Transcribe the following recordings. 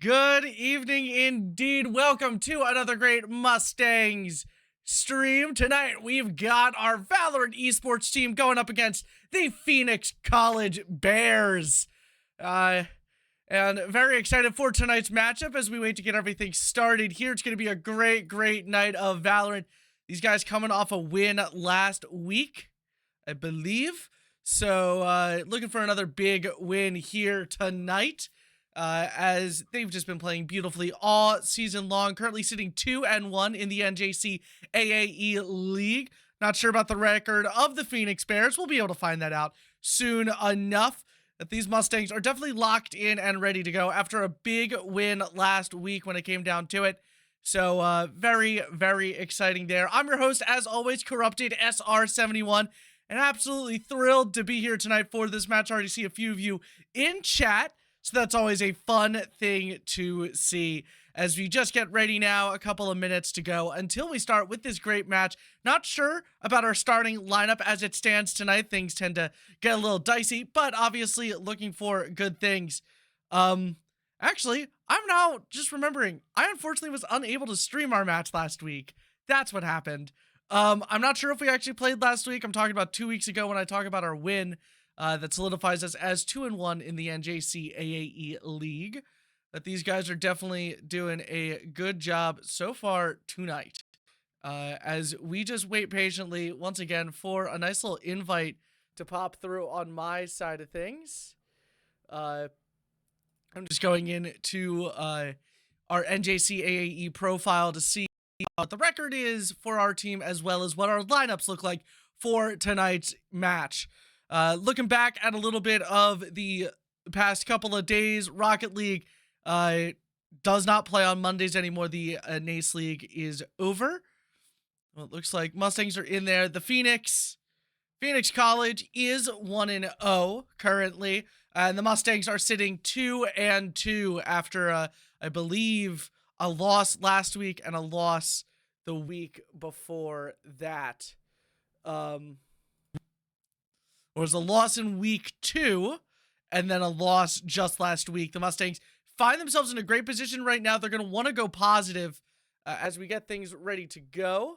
Good evening indeed. Welcome to another great Mustangs stream. Tonight we've got our Valorant esports team going up against the Phoenix College Bears. And very excited for tonight's matchup as we wait to get everything started here. It's going to be a great night of Valorant. These guys coming off a win last week, I believe. So looking for another big win here tonight. As they've just been playing beautifully all season long, currently sitting 2-1 in the NJCAAE League. Not sure about the record of the Phoenix Bears. We'll be able to find that out soon enough. That these Mustangs are definitely locked in and ready to go after a big win last week when it came down to it. So very exciting there. I'm your host, as always, Corrupted SR71, and absolutely thrilled to be here tonight for this match. I already see a few of you in chat. So that's always a fun thing to see as we just get ready now. A couple of minutes to go until we start with this great match. Not sure about our starting lineup as it stands tonight. Things tend to get a little dicey, but obviously looking for good things. Actually, I'm now just remembering, I unfortunately was unable to stream our match last week. That's what happened. I'm not sure if we actually played last week. I'm talking about 2 weeks ago when I talk about our win. That solidifies us as 2-1 in the NJCAAE League. But these guys are definitely doing a good job so far tonight. As we just wait patiently, once again, for a nice little invite to pop through on my side of things. I'm just going into our NJCAAE profile to see what the record is for our team, as well as what our lineups look like for tonight's match. Looking back at a little bit of the past couple of days, Rocket League does not play on Mondays anymore. The NACE League is over. Well, it looks like Mustangs are in there. The Phoenix College is 1-0 currently, and the Mustangs are sitting 2-2 after, I believe, a loss last week and a loss the week before that. Was a loss in week 2 and then a loss just last week. The Mustangs find themselves in a great position right now. They're going to want to go positive as we get things ready to go.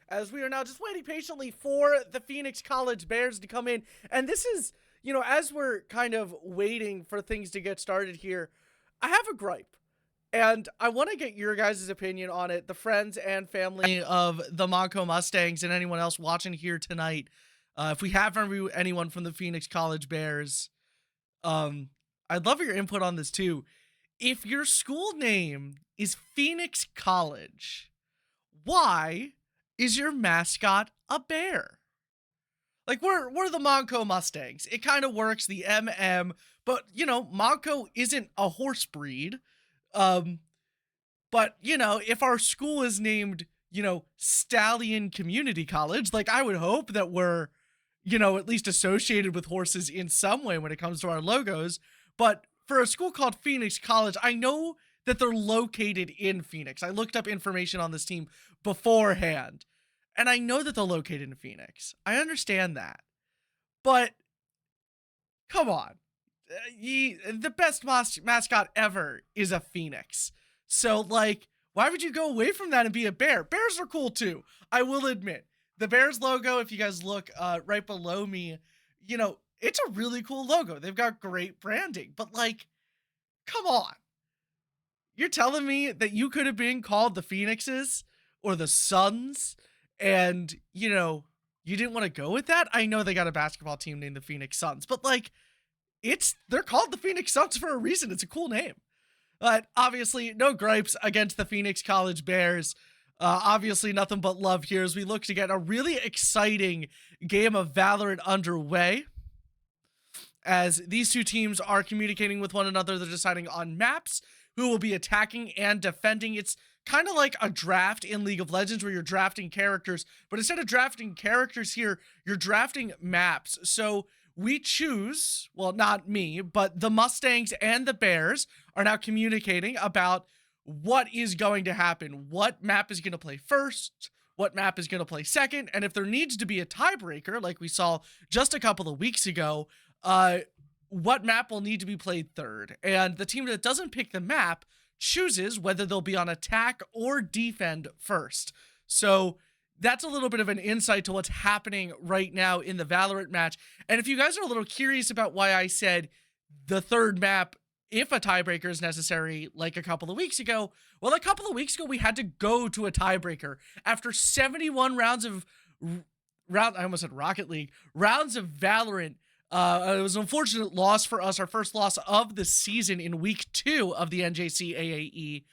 As we are now just waiting patiently for the Phoenix College Bears to come in. And this is, as we're kind of waiting for things to get started here, I have a gripe. And I want to get your guys' opinion on it, the friends and family of the Montco Mustangs and anyone else watching here tonight. If we have anyone from the Phoenix College Bears, I'd love your input on this too. If your school name is Phoenix College, why is your mascot a bear? Like, we're the Montco Mustangs. It kind of works, the MM, but, Montco isn't a horse breed. But, if our school is named, Stallion Community College, like, I would hope that we're, at least associated with horses in some way when it comes to our logos. But for a school called Phoenix College, I know that they're located in Phoenix. I looked up information on this team beforehand, and I know that they're located in Phoenix. I understand that. But, come on. The best mascot ever is a phoenix. So, like, why would you go away from that and be a bear? Bears are cool too. I will admit, the Bears logo, if you guys look right below me, it's a really cool logo. They've got great branding, but, like, come on. You're telling me that you could have been called the Phoenixes or the Suns and, you didn't want to go with that? I know they got a basketball team named the Phoenix Suns, but, like, they're called the Phoenix Suns for a reason. It's a cool name. But obviously, no gripes against the Phoenix College Bears. Obviously, nothing but love here as we look to get a really exciting game of Valorant underway. As these two teams are communicating with one another, they're deciding on maps, who will be attacking and defending. It's kind of like a draft in League of Legends where you're drafting characters, but instead of drafting characters here, you're drafting maps. So we choose, well, not me, but the Mustangs and the Bears are now communicating about what is going to happen, what map is going to play first, what map is going to play second, and if there needs to be a tiebreaker, like we saw just a couple of weeks ago, what map will need to be played third. And the team that doesn't pick the map chooses whether they'll be on attack or defend first. So that's a little bit of an insight to what's happening right now in the Valorant match. And if you guys are a little curious about why I said the third map, if a tiebreaker is necessary, like a couple of weeks ago, well, a couple of weeks ago, we had to go to a tiebreaker after 71 rounds of I almost said Rocket League, rounds of Valorant. It was an unfortunate loss for us, our first loss of the season in week 2 of the NJCAAE.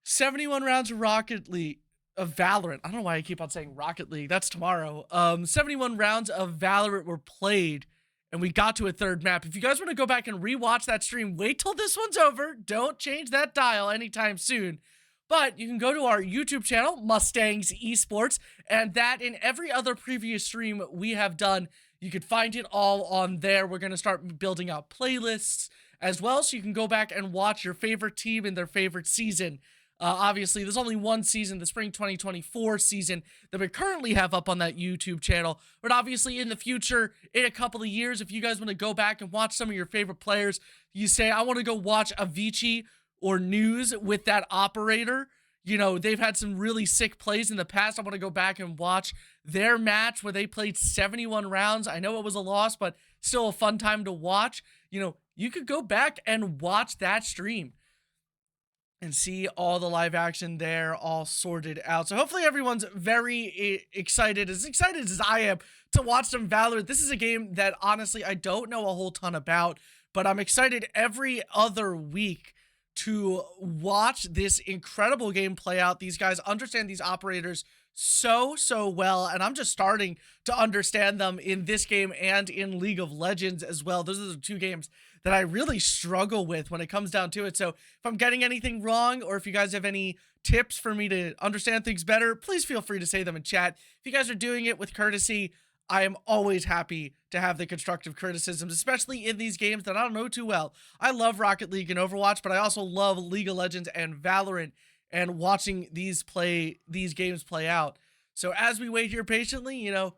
71 rounds of Rocket League, of Valorant. I don't know why I keep on saying Rocket League. That's tomorrow. 71 rounds of Valorant were played, and we got to a third map. If you guys want to go back and rewatch that stream, wait till this one's over. Don't change that dial anytime soon. But you can go to our YouTube channel, Mustangs Esports, and that and every other previous stream we have done, you can find it all on there. We're going to start building out playlists as well, so you can go back and watch your favorite team in their favorite season. Obviously, there's only one season, the spring 2024 season, that we currently have up on that YouTube channel. But obviously, in the future, in a couple of years, if you guys want to go back and watch some of your favorite players, you say, I want to go watch Avicii or News with that operator. You know, they've had some really sick plays in the past. I want to go back and watch their match where they played 71 rounds. I know it was a loss, but still a fun time to watch. You know, you could go back and watch that stream and see all the live action there, all sorted out. So hopefully everyone's very excited as I am to watch some Valorant. This is a game that honestly I don't know a whole ton about, but I'm excited every other week to watch this incredible game play out. These guys understand these operators so well, and I'm just starting to understand them in this game and in League of Legends as well. Those are the two games that I really struggle with when it comes down to it. So if I'm getting anything wrong, or if you guys have any tips for me to understand things better, please feel free to say them in chat. If you guys are doing it with courtesy, I am always happy to have the constructive criticisms, especially in these games that I don't know too well. I love Rocket League and Overwatch, but I also love League of Legends and Valorant and watching these games play out. So as we wait here patiently, you know,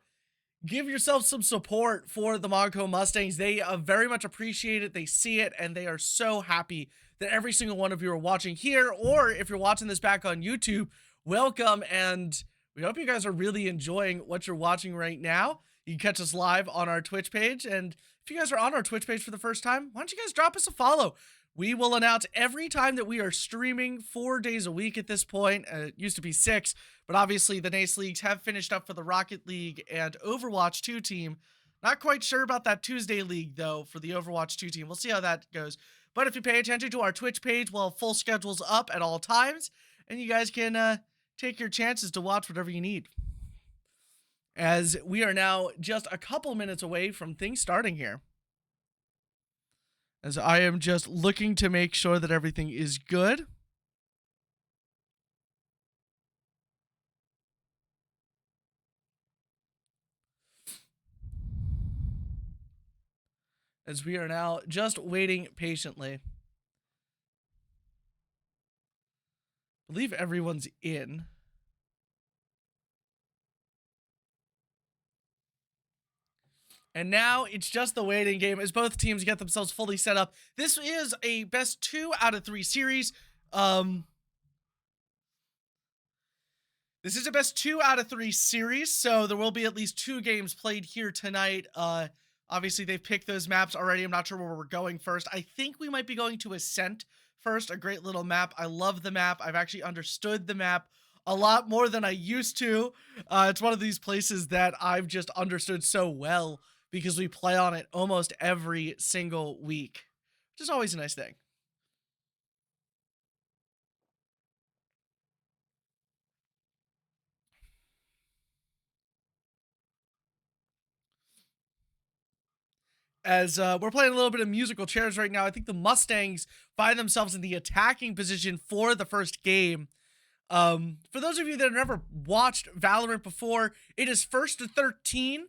give yourself some support for the Montco Mustangs. They very much appreciate it. They see it, and they are so happy that every single one of you are watching here, or if you're watching this back on YouTube, welcome, and we hope you guys are really enjoying what you're watching right now. You can catch us live on our Twitch page, and if you guys are on our Twitch page for the first time, why don't you guys drop us a follow? We will announce every time that we are streaming 4 days a week at this point. It used to be 6, but obviously the NACE leagues have finished up for the Rocket League and Overwatch 2 team. Not quite sure about that Tuesday league, though, for the Overwatch 2 team. We'll see how that goes. But if you pay attention to our Twitch page, well, full schedule's up at all times, and you guys can take your chances to watch whatever you need. As we are now just a couple minutes away from things starting here. As I am just looking to make sure that everything is good. As we are now just waiting patiently. I believe everyone's in. And now it's just the waiting game as both teams get themselves fully set up. This is a best 2 out of 3 series. This is a best 2 out of 3 series, so there will be at least 2 games played here tonight. Obviously, they've picked those maps already. I'm not sure where we're going first. I think we might be going to Ascent first, a great little map. I love the map. I've actually understood the map a lot more than I used to. It's one of these places that I've just understood so well, because we play on it almost every single week, which is always a nice thing. As we're playing a little bit of musical chairs right now, I think the Mustangs find themselves in the attacking position for the first game. For those of you that have never watched Valorant before, it is 1st to 13.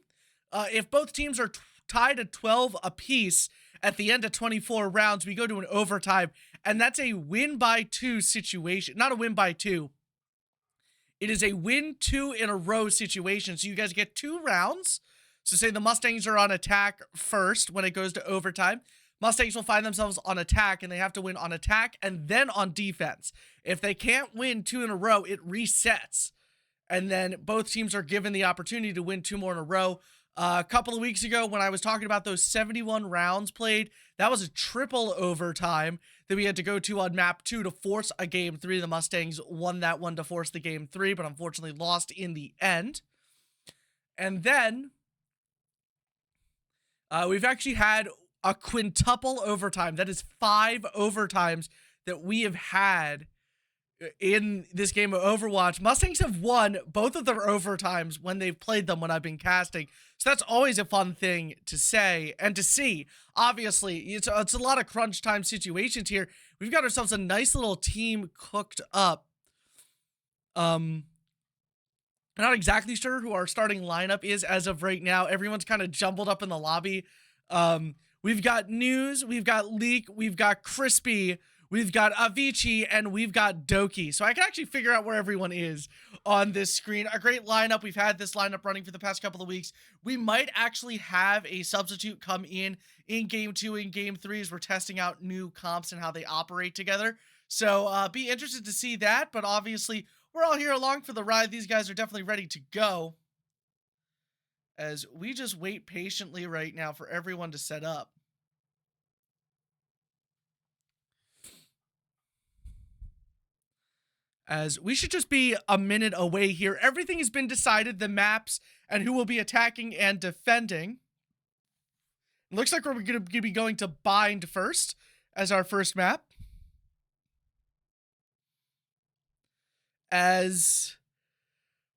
If both teams are tied at 12 apiece at the end of 24 rounds, we go to an overtime, and that's a win by 2 situation. Not a win by 2. It is a win 2 in a row situation. So you guys get 2 rounds. So say the Mustangs are on attack first when it goes to overtime. Mustangs will find themselves on attack, and they have to win on attack and then on defense. If they can't win 2 in a row, it resets. And then both teams are given the opportunity to win 2 more in a row. A couple of weeks ago, when I was talking about those 71 rounds played, that was a triple overtime that we had to go to on map 2 to force a game 3. The Mustangs won that one to force the game 3, but unfortunately lost in the end. And then we've actually had a quintuple overtime. That is 5 overtimes that we have had in this game of Overwatch. Mustangs have won both of their overtimes when they've played them when I've been casting. So that's always a fun thing to say and to see. Obviously, it's a lot of crunch time situations here. We've got ourselves a nice little team cooked up. I'm not exactly sure who our starting lineup is as of right now. Everyone's kind of jumbled up in the lobby. We've got News, we've got Leak, we've got Crispy, we've got Avicii, and we've got Doki. So I can actually figure out where everyone is on this screen. A great lineup. We've had this lineup running for the past couple of weeks. We might actually have a substitute come in game 2 and game 3 as we're testing out new comps and how they operate together. So be interested to see that. But obviously, we're all here along for the ride. These guys are definitely ready to go, as we just wait patiently right now for everyone to set up. As we should just be a minute away here. Everything has been decided, the maps and who will be attacking and defending. It looks like we're going to be going to Bind first as our first map.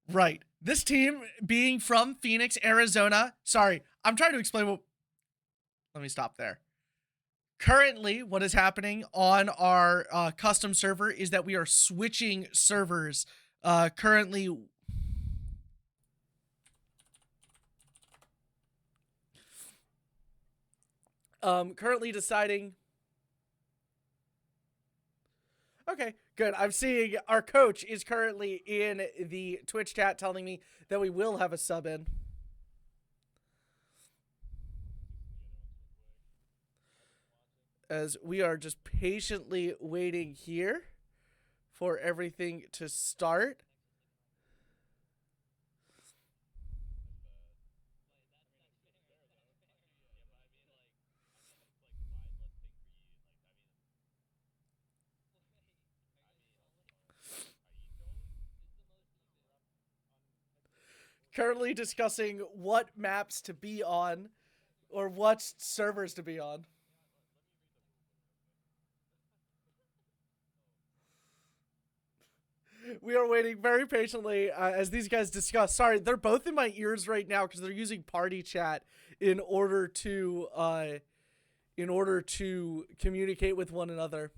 Right. This team being from Phoenix, Arizona. Sorry, I'm trying to explain what... Let me stop there. Currently, what is happening on our custom server is that we are switching servers. Currently deciding... Okay, good. I'm seeing our coach is currently in the Twitch chat telling me that we will have a sub in. As we are just patiently waiting here for everything to start. Currently discussing what maps to be on or what servers to be on. We are waiting very patiently as these guys discuss. Sorry, they're both in my ears right now because they're using party chat in order to communicate with one another.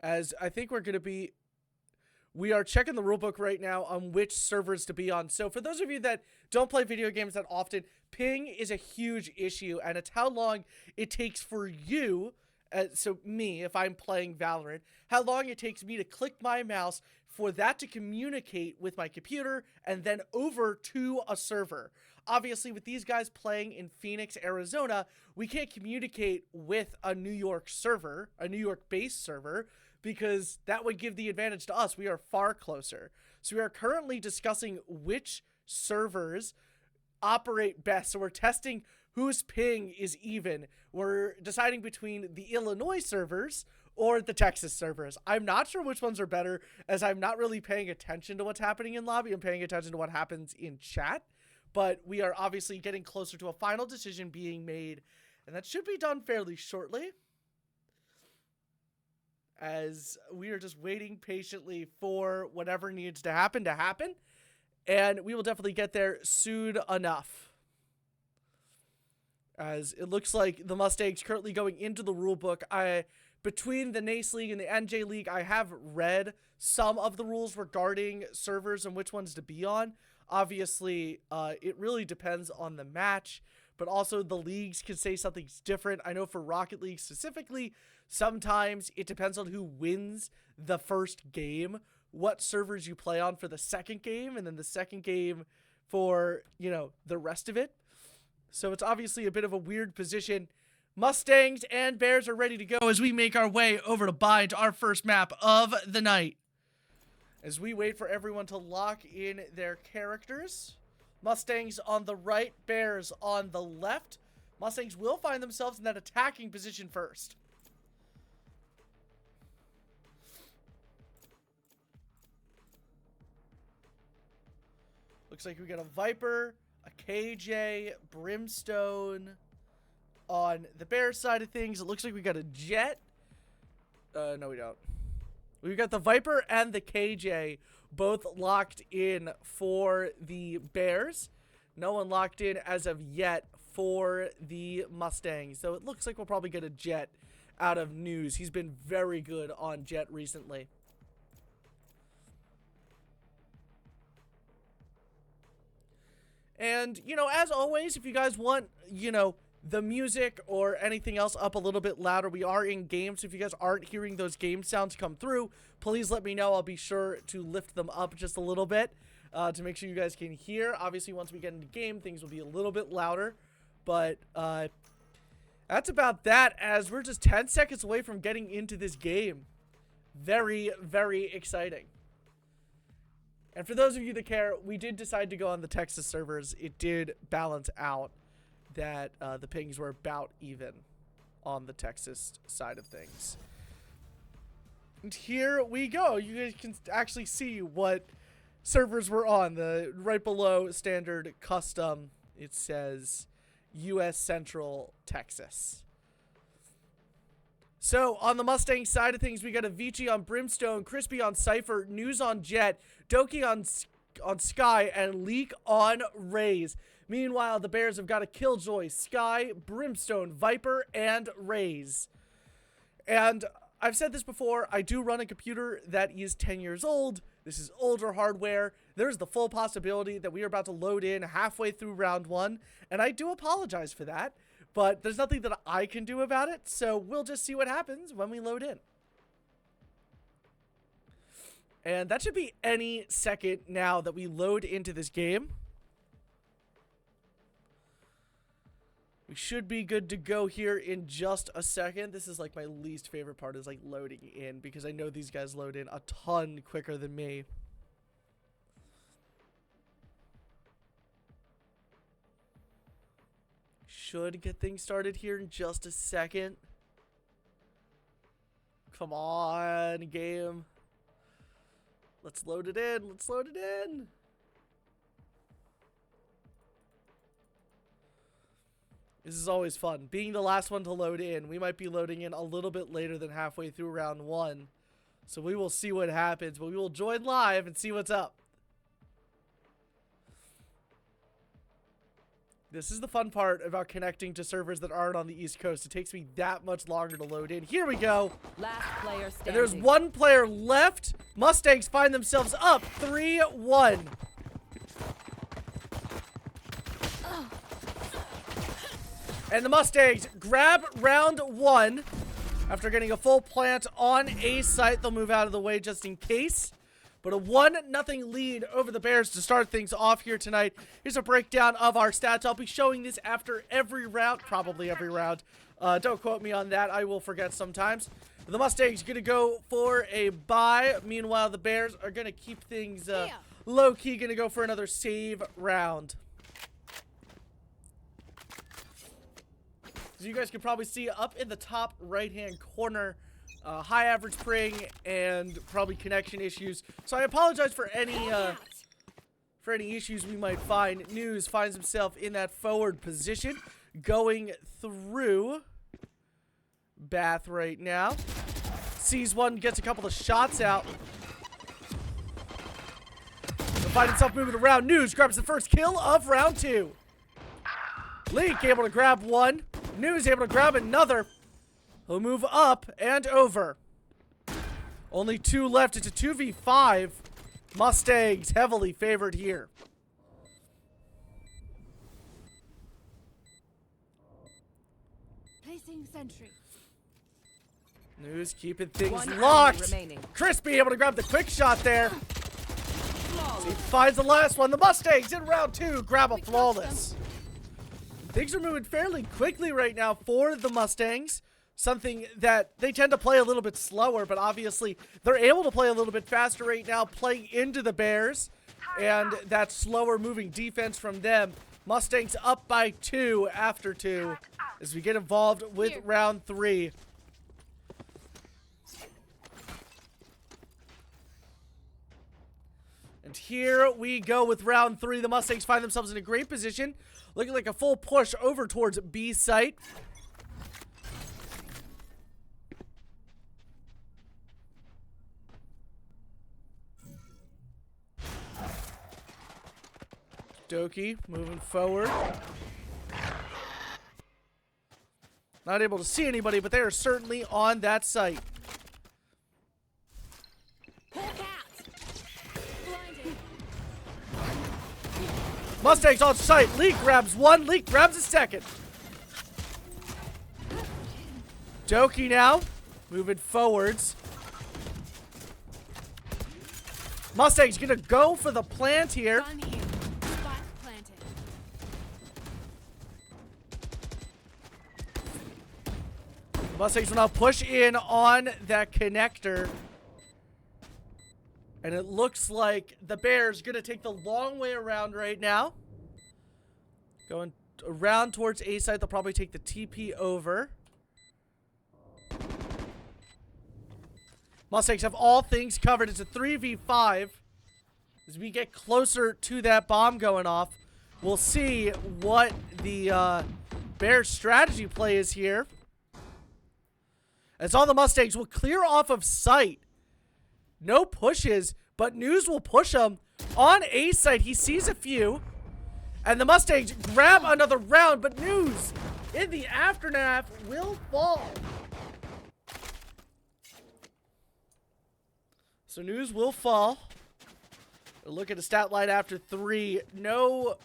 As I think we are checking the rulebook right now on which servers to be on. So for those of you that don't play video games that often, ping is a huge issue, and it's how long it takes for you, so me, if I'm playing Valorant, how long it takes me to click my mouse for that to communicate with my computer and then over to a server. Obviously, with these guys playing in Phoenix, Arizona, we can't communicate with a New York server, a New York-based server, because that would give the advantage to us. We are far closer. So we are currently discussing which servers operate best. So we're testing whose ping is even. We're deciding between the Illinois servers or the Texas servers. I'm not sure which ones are better, as I'm not really paying attention to what's happening in lobby. I'm paying attention to what happens in chat. But we are obviously getting closer to a final decision being made, and that should be done fairly shortly, as we are just waiting patiently for whatever needs to happen, and we will definitely get there soon enough. As it looks like the Mustangs currently going into the rulebook. Between the NACE League and the NJ League, I have read some of the rules regarding servers and which ones to be on. Obviously, it really depends on the match, but also the leagues can say something's different. I know for Rocket League specifically, sometimes it depends on who wins the first game, what servers you play on for the second game, and then the second game for, you know, the rest of it. So it's obviously a bit of a weird position. Mustangs and Bears are ready to go as we make our way over to bind our first map of the night. As we wait for everyone to lock in their characters. Mustangs on the right, Bears on the left. Mustangs will find themselves in that attacking position first. Looks like we got a Viper, a KJ, Brimstone on the Bears side of things. It looks like we got a Jet. No, we don't. We've got the Viper and the KJ both locked in for the Bears. No one locked in as of yet for the Mustangs. So it looks like we'll probably get a Jet out of News. He's been very good on Jet recently. And, you know, as always, if you guys want, you know, the music or anything else up a little bit louder, we are in game, so if you guys aren't hearing those game sounds come through, please let me know. I'll be sure to lift them up just a little bit to make sure you guys can hear. Obviously, once we get into game, things will be a little bit louder, but that's about that, as we're just 10 seconds away from getting into this game. Very, very exciting. And for those of you that care, we did decide to go on the Texas servers. It did balance out that the pings were about even on the Texas side of things. And here we go. You guys can actually see what servers we're on. Right below standard custom, it says US Central Texas. So, on the Mustang side of things, we got Avicii on Brimstone, Crispy on Cypher, News on Jet, Doki on Sky, and Leak on Raze. Meanwhile, the Bears have got a Killjoy, Sky, Brimstone, Viper, and Raze. And I've said this before, I do run a computer that is 10 years old. This is older hardware. There's the full possibility that we are about to load in halfway through round one, and I do apologize for that. But there's nothing that I can do about it, so we'll just see what happens when we load in. And that should be any second now that we load into this game. We should be good to go here in just a second. This is like my least favorite part, is like loading in, because I know these guys load in a ton quicker than me. Should get things started here in just a second. Come on, game. Let's load it in. Let's load it in. This is always fun. Being the last one to load in. We might be loading in a little bit later than halfway through round one. So we will see what happens. But we will join live and see what's up. This is the fun part about connecting to servers that aren't on the East Coast. It takes me that much longer to load in. Here we go. Last player standing. And there's one player left. Mustangs find themselves up 3-1. And the Mustangs grab round one. After getting a full plant on A site, they'll move out of the way just in case. But a 1-0 lead over the Bears to start things off here tonight. Here's a breakdown of our stats. I'll be showing this after every round, probably every round. Don't quote me on that. I will forget sometimes. The Mustangs going to go for a bye. Meanwhile, the Bears are going to keep things low-key. Going to go for another save round. So you guys can probably see up in the top right-hand corner, high average ping and probably connection issues. So I apologize for any issues we might find. News finds himself in that forward position, going through Bath right now. Sees one, gets a couple of shots out. He'll find himself moving around. News grabs the first kill of round two. Leak able to grab one. News able to grab another. He'll move up and over. Only two left. It's a 2v5. Mustangs heavily favored here. Placing sentry. News keeping things locked. Crispy able to grab the quick shot there. He finds the last one. The Mustangs in round 2 grab a flawless. Things are moving fairly quickly right now for the Mustangs. Something that they tend to play a little bit slower, but obviously they're able to play a little bit faster right now, playing into the Bears and that slower moving defense from them. Mustangs up by 2 after 2 as we get involved with round 3. And here we go with round 3. The Mustangs find themselves in a great position, looking like a full push over towards B site. Doki moving forward. Not able to see anybody, but they are certainly on that site. Mustangs on site. Leak grabs one. Leak grabs a second. Doki now moving forwards. Mustangs gonna go for the plant here. Mustangs will now push in on that connector. And it looks like the Bears gonna take the long way around right now. Going around towards A site, they'll probably take the TP over. Mustangs have all things covered. It's a 3v5. As we get closer to that bomb going off, we'll see what the Bears' strategy play is here. As all the Mustangs will clear off of sight. No pushes, but News will push them on A site. He sees a few. And the Mustangs grab another round, but News in the aftermath will fall. So News will fall. Look at the stat line after 3. No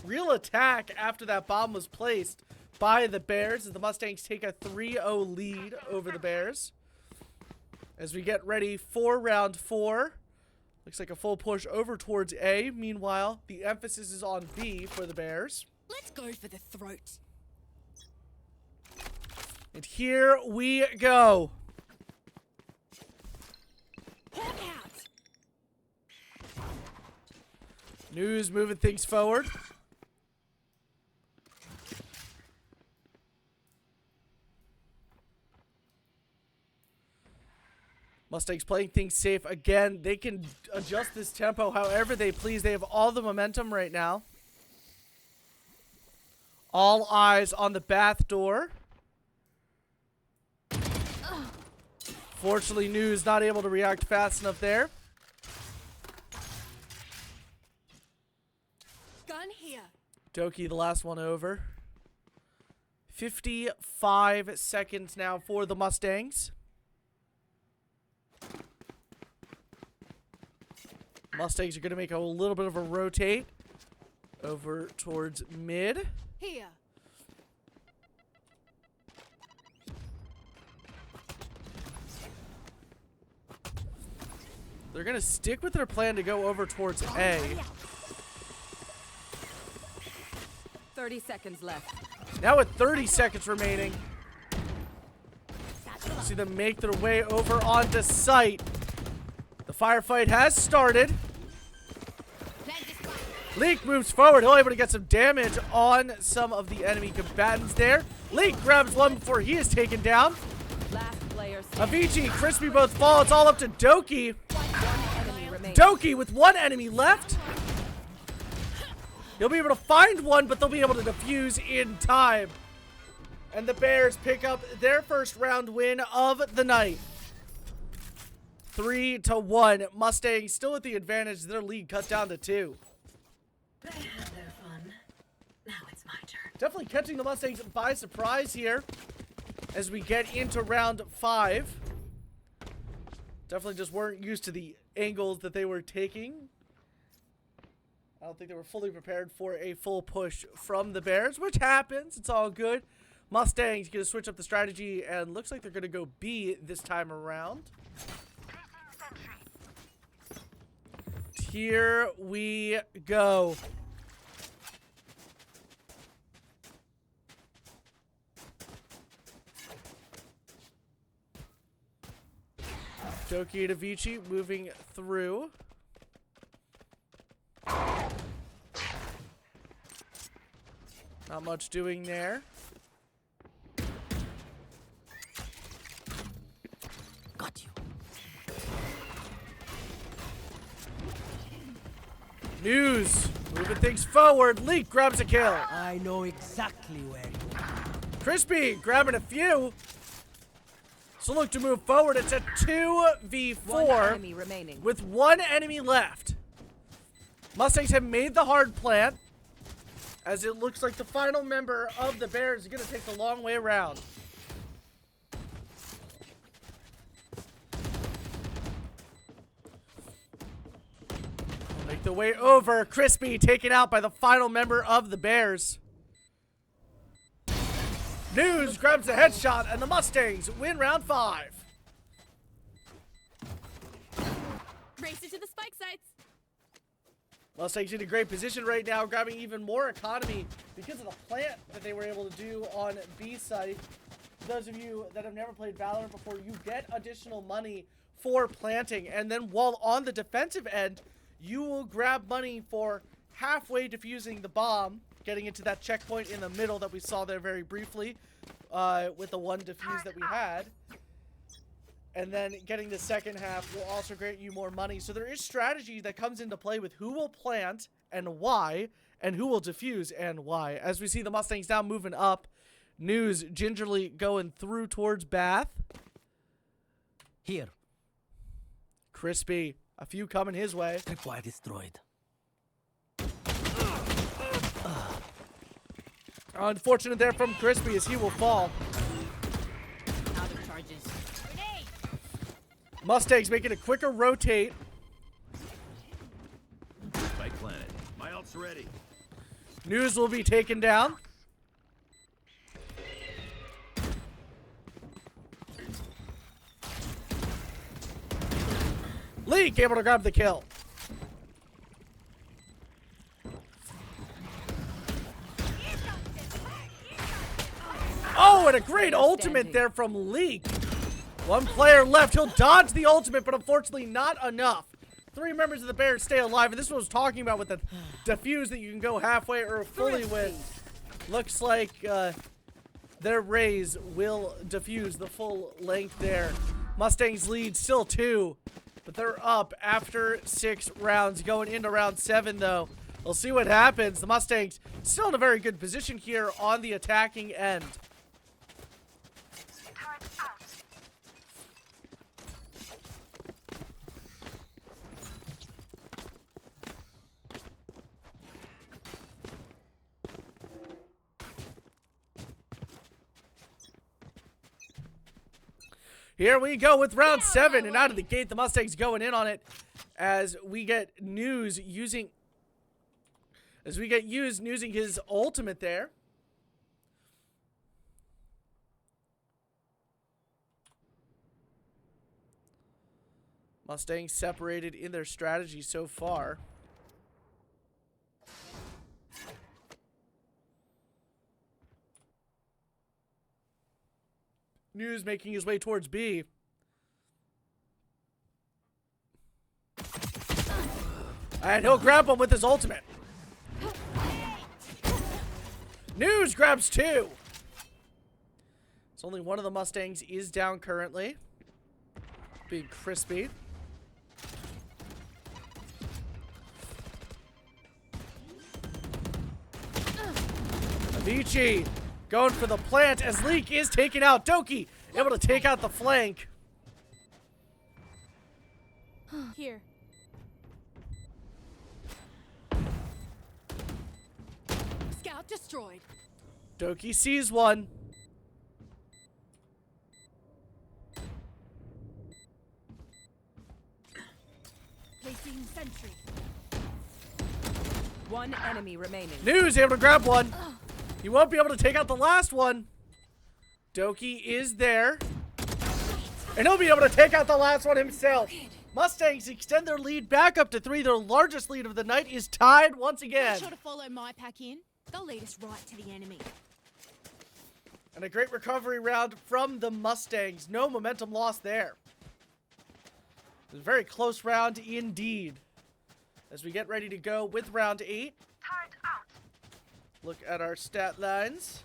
real attack after that bomb was placed by the Bears, as the Mustangs take a 3-0 lead over the Bears. As we get ready for round 4. Looks like a full push over towards A. Meanwhile, the emphasis is on B for the Bears. Let's go for the throat. And here we go. Hawk out. News moving things forward. Mustangs playing things safe. Again, they can adjust this tempo however they please. They have all the momentum right now. All eyes on the bath door. Fortunately, News not able to react fast enough there. Gun here. Doki, the last one over. 55 seconds now for the Mustangs. Mustangs are going to make a little bit of a rotate over towards mid. Here. They're going to stick with their plan to go over towards A. 30 seconds left. Now with 30 seconds remaining. See them make their way over onto site. The firefight has started. Leak moves forward. He'll be able to get some damage on some of the enemy combatants there. Leak grabs one before he is taken down. Last player. Avicii, Crispy both fall. It's all up to Doki. Doki with one enemy left. He'll be able to find one, but they'll be able to defuse in time. And the Bears pick up their first round win of the night. 3-1. Mustangs still with the advantage. Their lead cut down to 2. They had their fun. Now it's my turn. Definitely catching the Mustangs by surprise here as we get into round 5. Definitely just weren't used to the angles that they were taking. I don't think they were fully prepared for a full push from the Bears, which happens. It's all good. Mustangs gonna switch up the strategy, and looks like they're gonna go B this time around. Here we go. Doki and Avicii moving through. Not much doing there. Got you. News moving things forward. Leak grabs a kill. I know exactly where you are. Crispy grabbing a few. So look to move forward. It's a 2v4 One enemy remaining. with one enemy left. Mustangs have made the hard plant, as it looks like the final member of the Bears is going to take the long way around. Make the way over. Crispy taken out by the final member of the Bears. News grabs the headshot, and the Mustangs win round 5. Race it to the spike sites. Mustangs in a great position right now, grabbing even more economy because of the plant that they were able to do on B site. For those of you that have never played Valorant before, you get additional money for planting, and then while on the defensive end, you will grab money for halfway defusing the bomb, getting into that checkpoint in the middle that we saw there very briefly with the one defuse that we had. And then getting the second half will also grant you more money. So there is strategy that comes into play with who will plant and why, and who will defuse and why. As we see the Mustangs now moving up. News gingerly going through towards Bath. Here. Crispy. A few coming his way. Tripwire destroyed. Unfortunate there from Crispy as he will fall. Out of charges. Grenade. Mustangs making a quicker rotate. Spike planet. My ult's ready. News will be taken down. Leak able to grab the kill. Oh, and a great ultimate there from Leak. One player left. He'll dodge the ultimate, but unfortunately not enough. 3 members of the Bears stay alive, and this is what I was talking about with the defuse that you can go halfway or fully with. Looks like their Rays will defuse the full length there. Mustangs lead still 2, but they're up after 6 rounds. Going into round 7, though. We'll see what happens. The Mustangs still in a very good position here on the attacking end. Here we go with round 7, and out of the gate, the Mustangs going in on it as we get News using using his ultimate there. Mustangs separated in their strategy so far. News making his way towards B. And he'll grab him with his ultimate. News grabs 2. It's only one of the Mustangs is down currently. Being Crispy. Avicii going for the plant as Leak is taken out. Doki able to take out the flank. Here. Scout destroyed. Doki sees one. Placing sentry. One enemy remaining. News able to grab one. He won't be able to take out the last one. Doki is there. And he'll be able to take out the last one himself. Mustangs extend their lead back up to 3. Their largest lead of the night is tied once again. Be sure to follow my pack in. They'll lead us right to the enemy. And a great recovery round from the Mustangs. No momentum lost there. It was a very close round indeed. As we get ready to go with round 8. Look at our stat lines.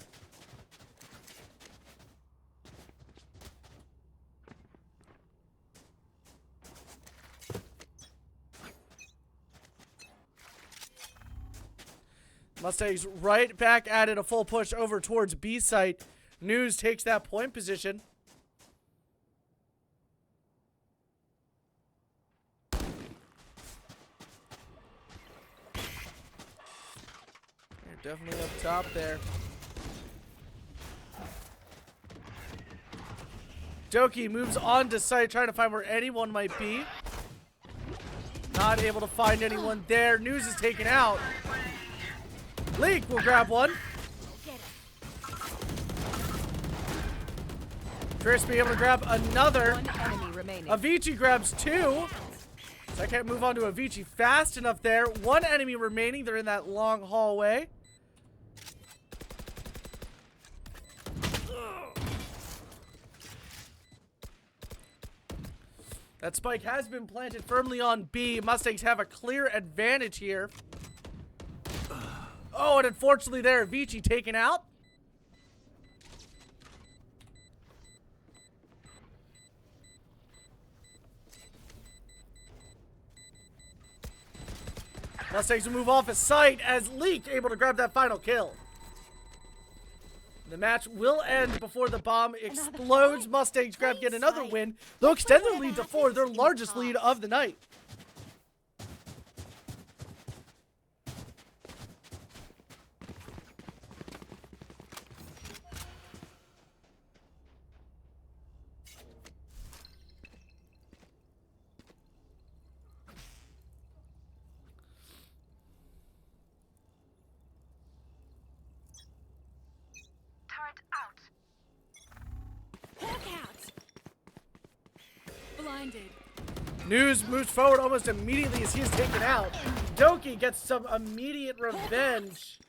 Mustangs right back at it, a full push over towards B site. News takes that point position. They're definitely up top there. Doki moves on to site, trying to find where anyone might be. Not able to find anyone there. News is taken out. Leak will grab one. Crispy able to grab another. One enemy remaining. Avicii grabs 2. So I can't move on to Avicii fast enough there. 1 enemy remaining. They're in that long hallway. That spike has been planted firmly on B. Mustangs have a clear advantage here. Oh, and unfortunately there, Avicii taken out. Mustangs will move off his sight as Leak able to grab that final kill. The match will end before the bomb explodes. Mustangs grab yet another win. They'll extend their lead to 4, their largest lead of the night. Blinded. News moves forward almost immediately as he is taken out. Doki gets some immediate revenge.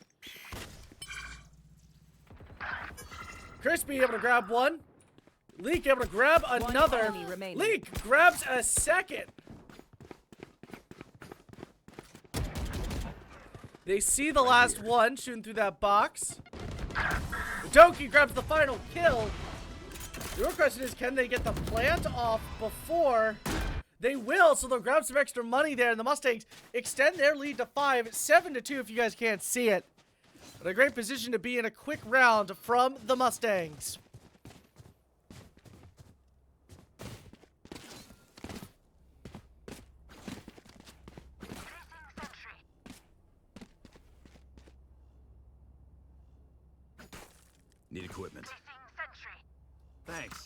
Crispy able to grab one. Leak able to grab another. enemy remaining. Leak grabs a second. They see the last one shooting through that box. Doki grabs the final kill. The real question is, can they get the plant off before? They will, so they'll grab some extra money there, and the Mustangs extend their lead to 5, 7-2 if you guys can't see it. But a great position to be in a quick round from the Mustangs. Need equipment. Thanks.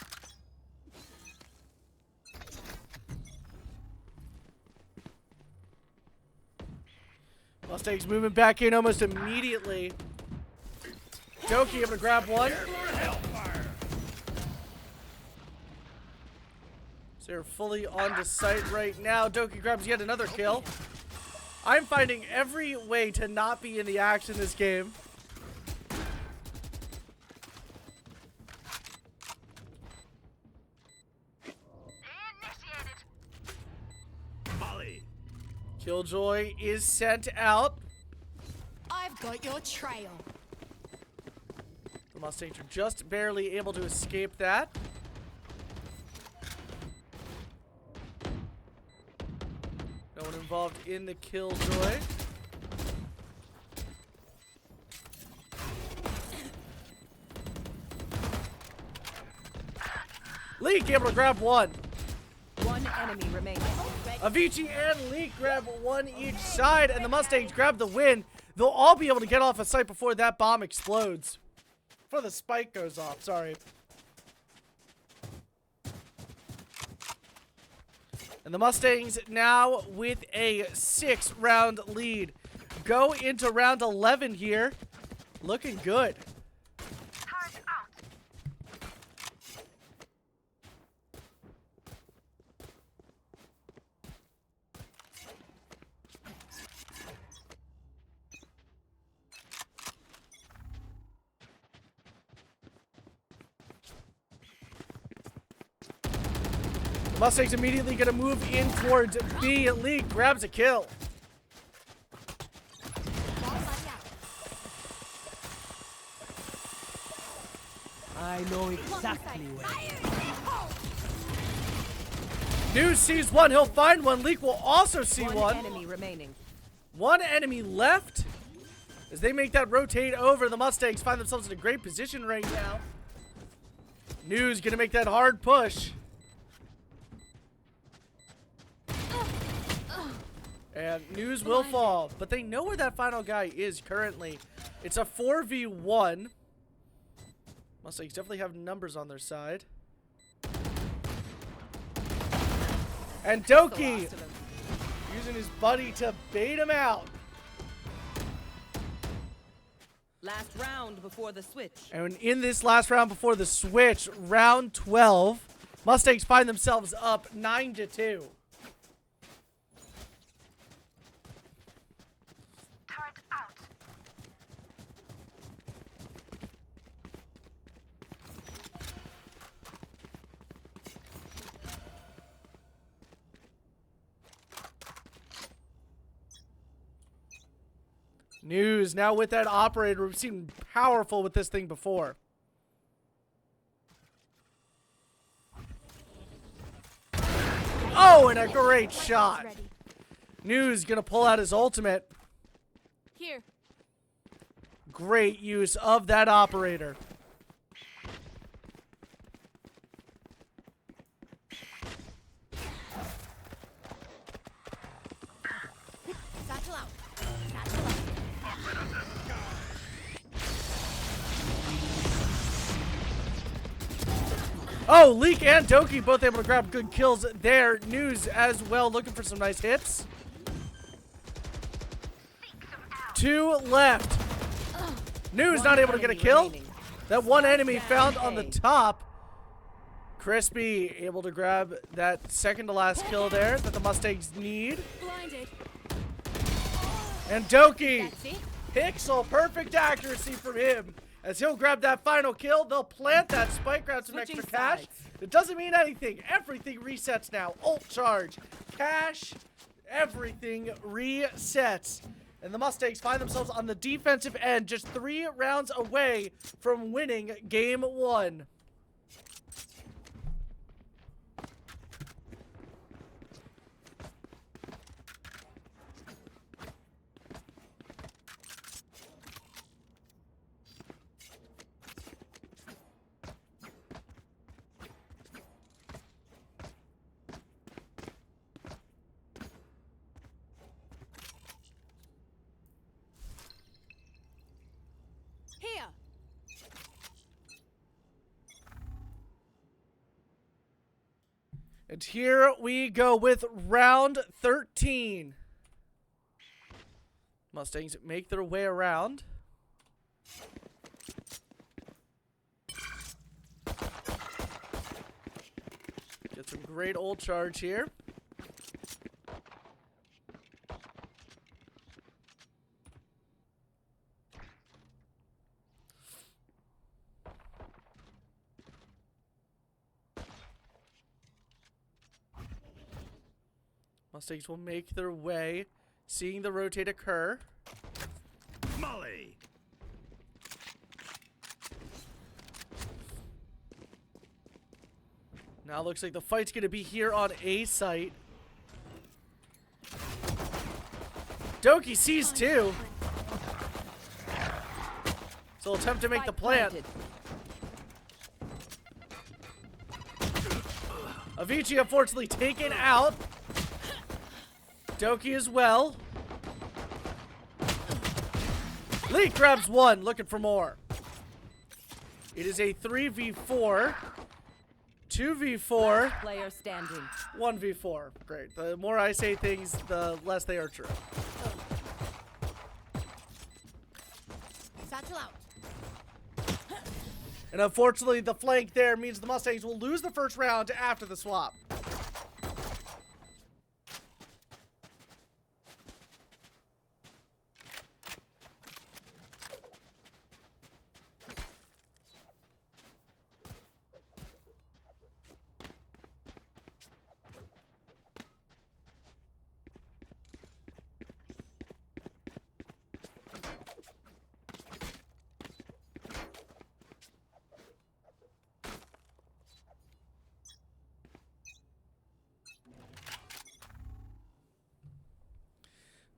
Mustangs moving back in almost immediately. Doki able to grab one. So they're fully onto site right now. Doki grabs yet another kill. I'm finding every way to not be in the action this game. Molly. Killjoy is sent out. I've got your trail. The Mustangs are just barely able to escape that. No one involved in the Killjoy. Leak able to grab one. One enemy remaining. Avicii and Leak grab one each side, and the Mustangs grab the win. They'll all be able to get off a site before that bomb explodes. Before the spike goes off, sorry. And the Mustangs now with a 6-round lead. Go into round 11 here. Looking good. Mustangs immediately gonna move in towards B. Lee grabs a kill. I know exactly where. News sees one, he'll find one. Leak will also see One one. enemy remaining. One enemy left. As they make that rotate over, the Mustangs find themselves in a great position right now. News gonna make that hard push. And News will fall, but they know where that final guy is currently. It's a 4v1. Mustangs definitely have numbers on their side. And Doki using his buddy to bait him out. Last round before the switch. And in this last round before the switch, round 12, Mustangs find themselves up 9-2. News now with that operator. We've seen powerful with this thing before. Oh, and a great shot. Ready. News gonna pull out his ultimate. Here. Great use of that operator. Satchel out. Satchel out. Oh, Leak and Doki both able to grab good kills there. News as well, looking for some nice hits. 2 left. News not able to get a kill. That one enemy found on the top. Crispy able to grab that second to last kill there that the Mustangs need. Blinded. And Doki, That's it. pixel perfect accuracy from him. As he'll grab that final kill, they'll plant that spike, grab some Switching extra cash. sides. It doesn't mean anything. Everything resets now. Ult charge, cash, everything resets. And the Mustangs find themselves on the defensive end, just 3 rounds away from winning game 1. Here. And here we go with round 13. Mustangs make their way around. Get some great ult charge here. Mustangs will make their way, seeing the rotate occur. Molly. Now looks like the fight's going to be here on A site. Doki sees 2. So he'll attempt to make the plant. Planted. Avicii unfortunately taken out. Doki as well. Lee grabs 1, looking for more. It is a 3v4. 2v4. Player standing. 1v4. Great. The more I say things, the less they are true. Satchel out. And unfortunately, the flank there means the Mustangs will lose the first round after the swap.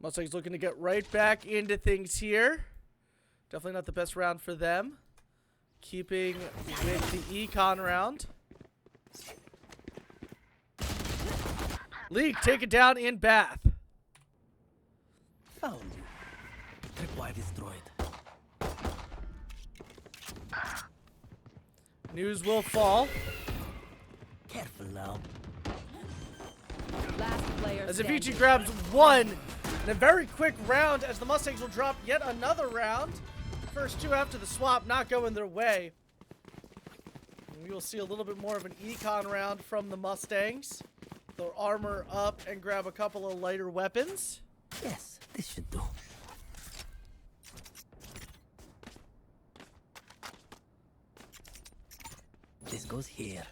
Mustangs looking to get right back into things here. Definitely not the best round for them. Keeping with the econ round. League take it down in Bath. Found you. Tripwire destroyed. News will fall. Careful now. Last player As standing. Avicii grabs one in a very quick round as the Mustangs will drop yet another round. First two after the swap not going their way. And we will see a little bit more of an econ round from the Mustangs. They'll armor up and grab a couple of lighter weapons. Yes, this should do. This goes here.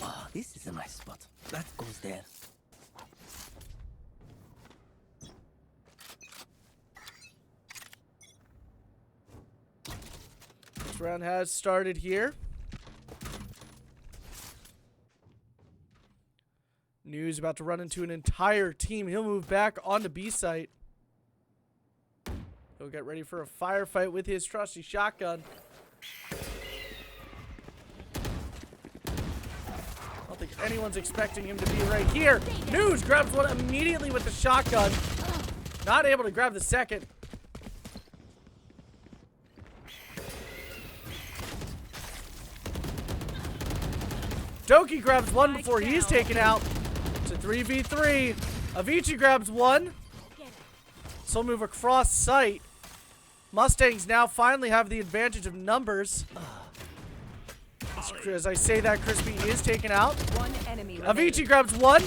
Oh, this is a nice spot. That goes there. This round has started here. News about to run into an entire team. He'll move back onto B site. He'll get ready for a firefight with his trusty shotgun. I don't think anyone's expecting him to be right here. News grabs one immediately with the shotgun. Not able to grab the second. Doki grabs one before he's taken out. It's a 3v3. Avicii grabs one. So move across site. Mustangs now finally have the advantage of numbers. As I say that, Crispy is taken out. One enemy Avicii grabs one.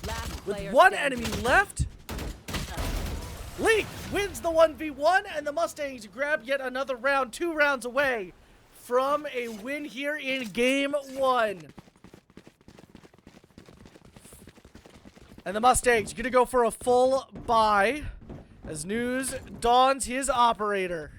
Last With player one standing. enemy left. Leak wins the 1v1, and the Mustangs grab yet another round, 2 rounds away from a win here in game 1. And the Mustangs gonna go for a full buy as News dons his operator.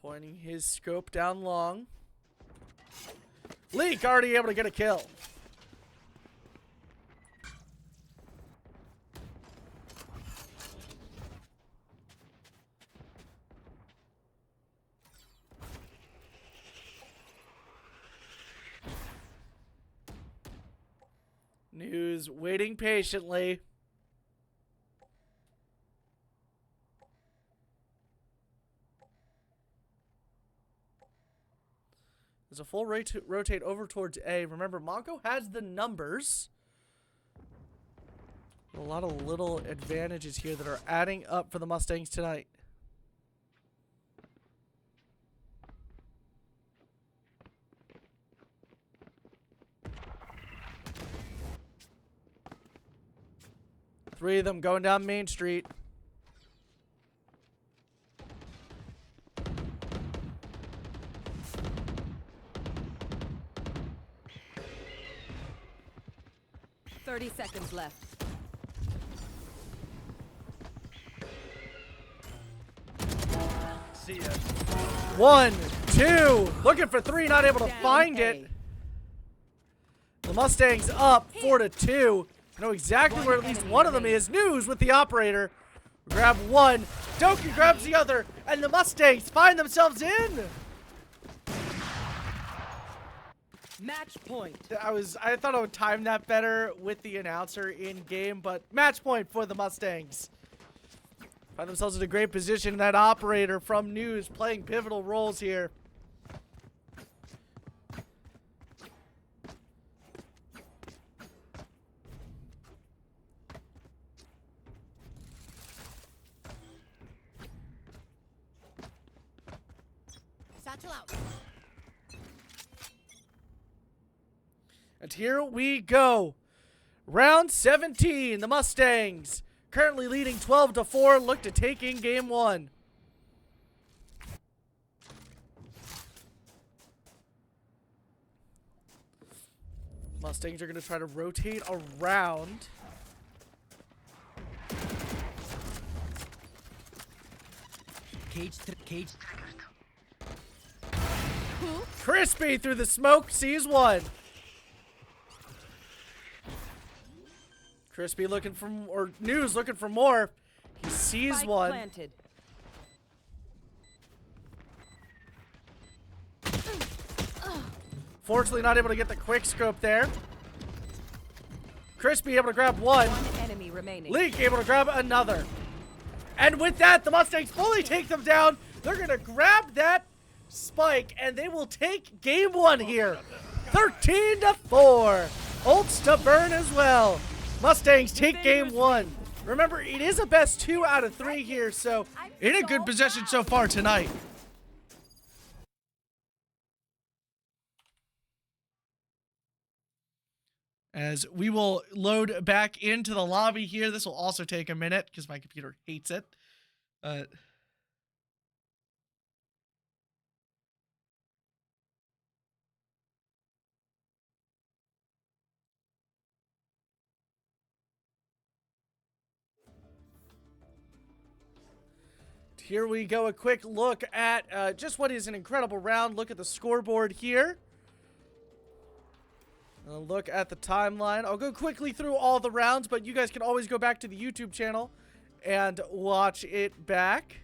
Pointing his scope down long. Leak already able to get a kill. News waiting patiently. There's a full rotate over towards A. Remember, Montco has the numbers. A lot of little advantages here that are adding up for the Mustangs tonight. Three of them going down Main Street. .30 seconds left. See ya. 1, 2. Looking for 3, not able to find A. it. The Mustangs up 4-2. I know exactly where at least one of them is. News with the operator. Grab one. Doki grabs the other. And the Mustangs find themselves in. Match point. I thought I would time that better with the announcer in game, but match point for the Mustangs. Find themselves in a great position. That operator from News playing pivotal roles here. Satchel out. And here we go. Round 17. The Mustangs currently leading 12-4. Look to take in game 1. Mustangs are going to try to rotate around. Cage. Crispy through the smoke sees one. Crispy looking for or News looking for more. He sees Spike one. planted. Fortunately, not able to get the quick scope there. Crispy able to grab one. One enemy remaining. Leak able to grab another. And with that, the Mustangs fully take them down. They're going to grab that spike, and they will take game one here. 13-4. Ults to burn as well. Mustangs take game one. Remember, it is a best 2 out of 3 here, so in a good position so far tonight. As we will load back into the lobby here. This will also take a minute because my computer hates it. Here we go. A quick look at just what is an incredible round. Look at the scoreboard here. Look at the timeline. I'll go quickly through all the rounds, but you guys can always go back to the YouTube channel and watch it back.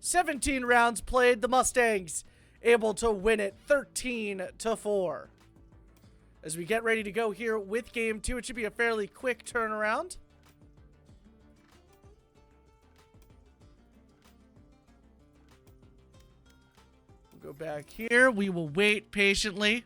17 rounds played. The Mustangs able to win it 13-4. As we get ready to go here with game 2, it should be a fairly quick turnaround. Go back here. We will wait patiently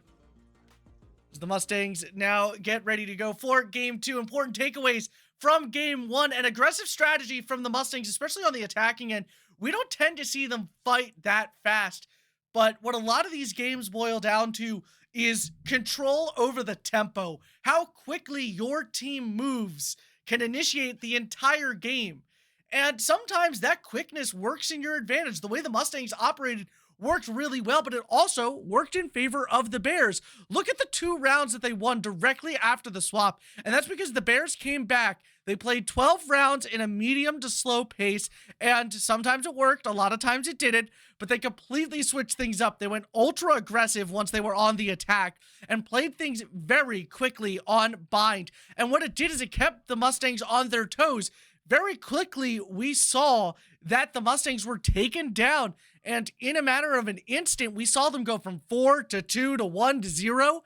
as the Mustangs now get ready to go for game 2. Important takeaways from game 1. An aggressive strategy from the Mustangs, especially on the attacking end. We don't tend to see them fight that fast, but what a lot of these games boil down to is control over the tempo. How quickly your team moves can initiate the entire game. And sometimes that quickness works in your advantage. The way the Mustangs operated worked really well, but it also worked in favor of the Bears. Look at the 2 rounds that they won directly after the swap, and that's because the Bears came back. They played 12 rounds in a medium to slow pace, and sometimes it worked, a lot of times it didn't, but they completely switched things up. They went ultra aggressive once they were on the attack and played things very quickly on bind. And what it did is it kept the Mustangs on their toes. Very quickly, we saw that the Mustangs were taken down, and in a matter of an instant, we saw them go from 4 to 2 to 1 to 0.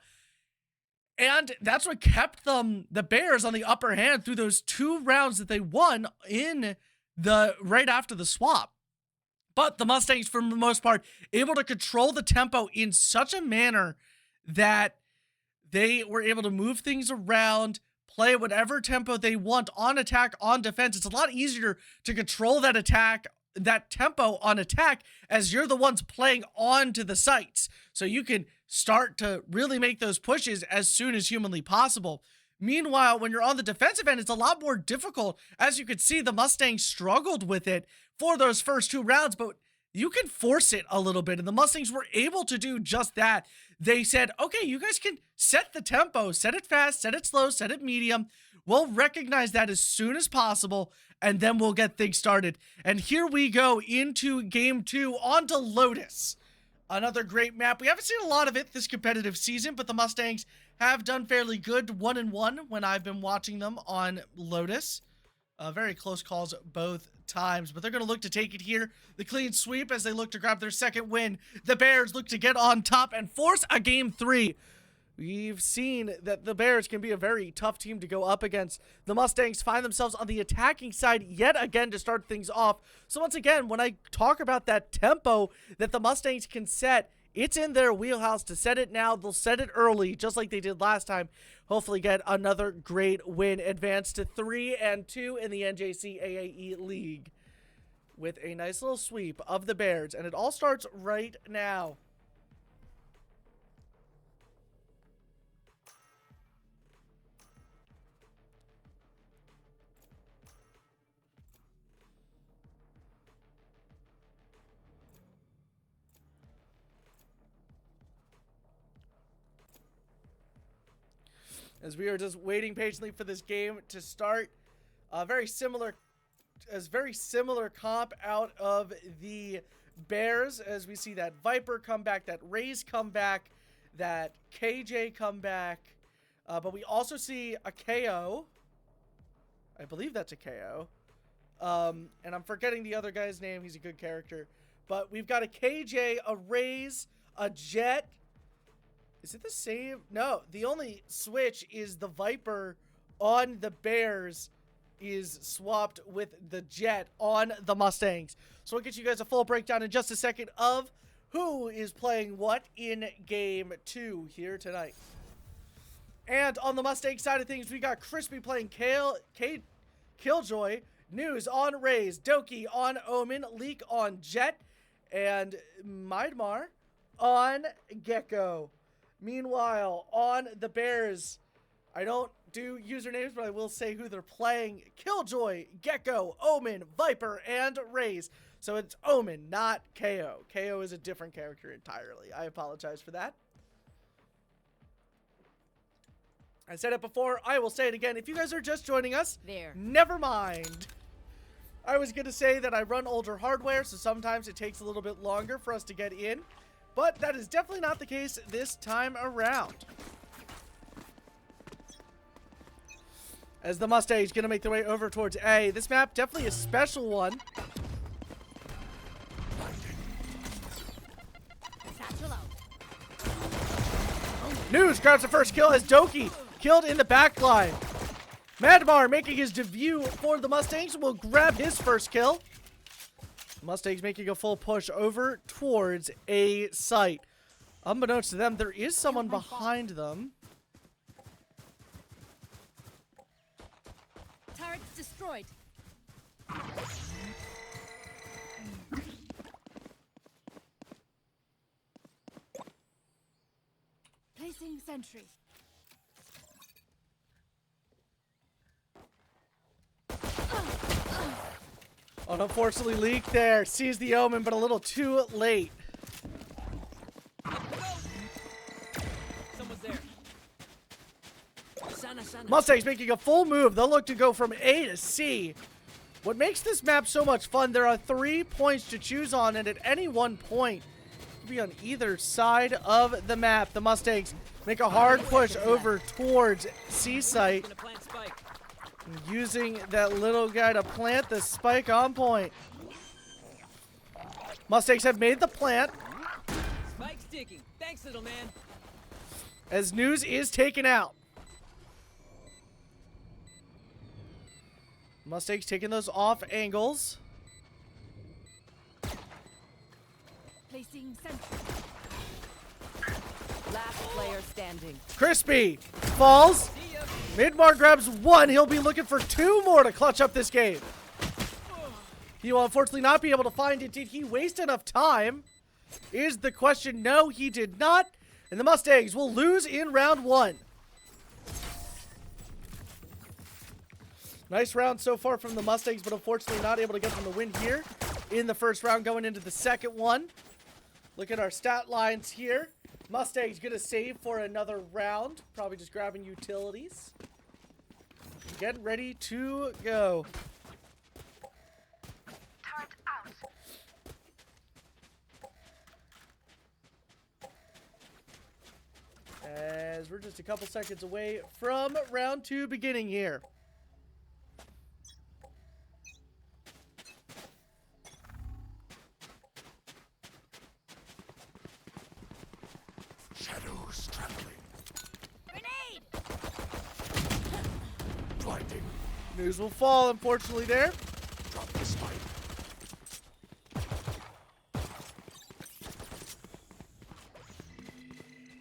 And that's what kept the Bears on the upper hand through those 2 rounds that they won in the right after the swap. But the Mustangs, for the most part, able to control the tempo in such a manner that they were able to move things around, play whatever tempo they want on attack, on defense. It's a lot easier to control that attack, that tempo on attack, as you're the ones playing onto the sites. So you can start to really make those pushes as soon as humanly possible. Meanwhile, when you're on the defensive end, it's a lot more difficult. As you can see, the Mustangs struggled with it for those first 2 rounds, but you can force it a little bit, and the Mustangs were able to do just that. They said, okay, you guys can set the tempo, set it fast, set it slow, set it medium. We'll recognize that as soon as possible, and then we'll get things started. And here we go into game 2 onto Lotus. Another great map. We haven't seen a lot of it this competitive season, but the Mustangs have done fairly good 1-1 when I've been watching them on Lotus. Very close calls both times, but they're going to look to take it here. The clean sweep as they look to grab their second win. The Bears look to get on top and force a game 3. We've seen that the Bears can be a very tough team to go up against. The Mustangs find themselves on the attacking side yet again to start things off. So once again, when I talk about that tempo that the Mustangs can set, it's in their wheelhouse to set it now. They'll set it early, just like they did last time. Hopefully get another great win. Advance to 3-2 in the NJCAAE League with a nice little sweep of the Bears. And it all starts right now. as we are just waiting patiently for this game to start. Very similar comp out of the Bears, as we see that Viper come back, that Raze come back, that KJ come back, but we also see a KO. I believe that's a KO. And I'm forgetting the other guy's name. He's a good character. But we've got a KJ, a Raze, a Jet. Is it the same? No, the only switch is the Viper on the Bears is swapped with the Jet on the Mustangs. So we'll get you guys a full breakdown in just a second of who is playing what in Game 2 here tonight. And on the Mustang side of things, we got Crispy playing Killjoy, News on Raze, Doki on Omen, Leak on Jet, and Mydmar on Gecko. Meanwhile, on the Bears, I don't do usernames, but I will say who they're playing. Killjoy, Gecko, Omen, Viper, and Raze. So it's Omen, not KO. KO is a different character entirely. I apologize for that. I said it before, I will say it again. If you guys are just joining us, never mind. I was going to say that I run older hardware, so sometimes it takes a little bit longer for us to get in. But that is definitely not the case this time around. As the Mustangs going to make their way over towards A. This map, definitely a special one. News grabs the first kill as Doki killed in the back line. Mydmar making his debut for the Mustangs will grab his first kill. Mustangs making a full push over towards A site. Unbeknownst to them, there is someone behind them. Turrets destroyed. Placing sentry. Oh, unfortunately, Leak there sees the Omen, but a little too late. Someone's there. Sana. Mustangs making a full move. They'll look to go from A to C. What makes this map so much fun, there are 3 points to choose on, and at any one point, it could be on either side of the map. The Mustangs make a hard push over towards C site, using that little guy to plant the spike on point. Mustangs have made the plant. Spike sticking. Thanks, little man. As News is taken out. Mustangs taking those off angles. Placing sentry. Last player standing. Crispy falls. Mydmar grabs 1. He'll be looking for 2 more to clutch up this game. He will unfortunately not be able to find it. Did he waste enough time? Is the question. No, he did not. And the Mustangs will lose in round 1. Nice round so far from the Mustangs, but unfortunately not able to get them the win here in the first round going into the second one. Look at our stat lines here. Mustangs gonna save for another round. Probably just grabbing utilities. Get ready to go. Turret out. As we're just a couple seconds away from round 2 beginning here. Shadows traveling. Grenade! Blinding. News will fall, unfortunately, there. Drop the spike.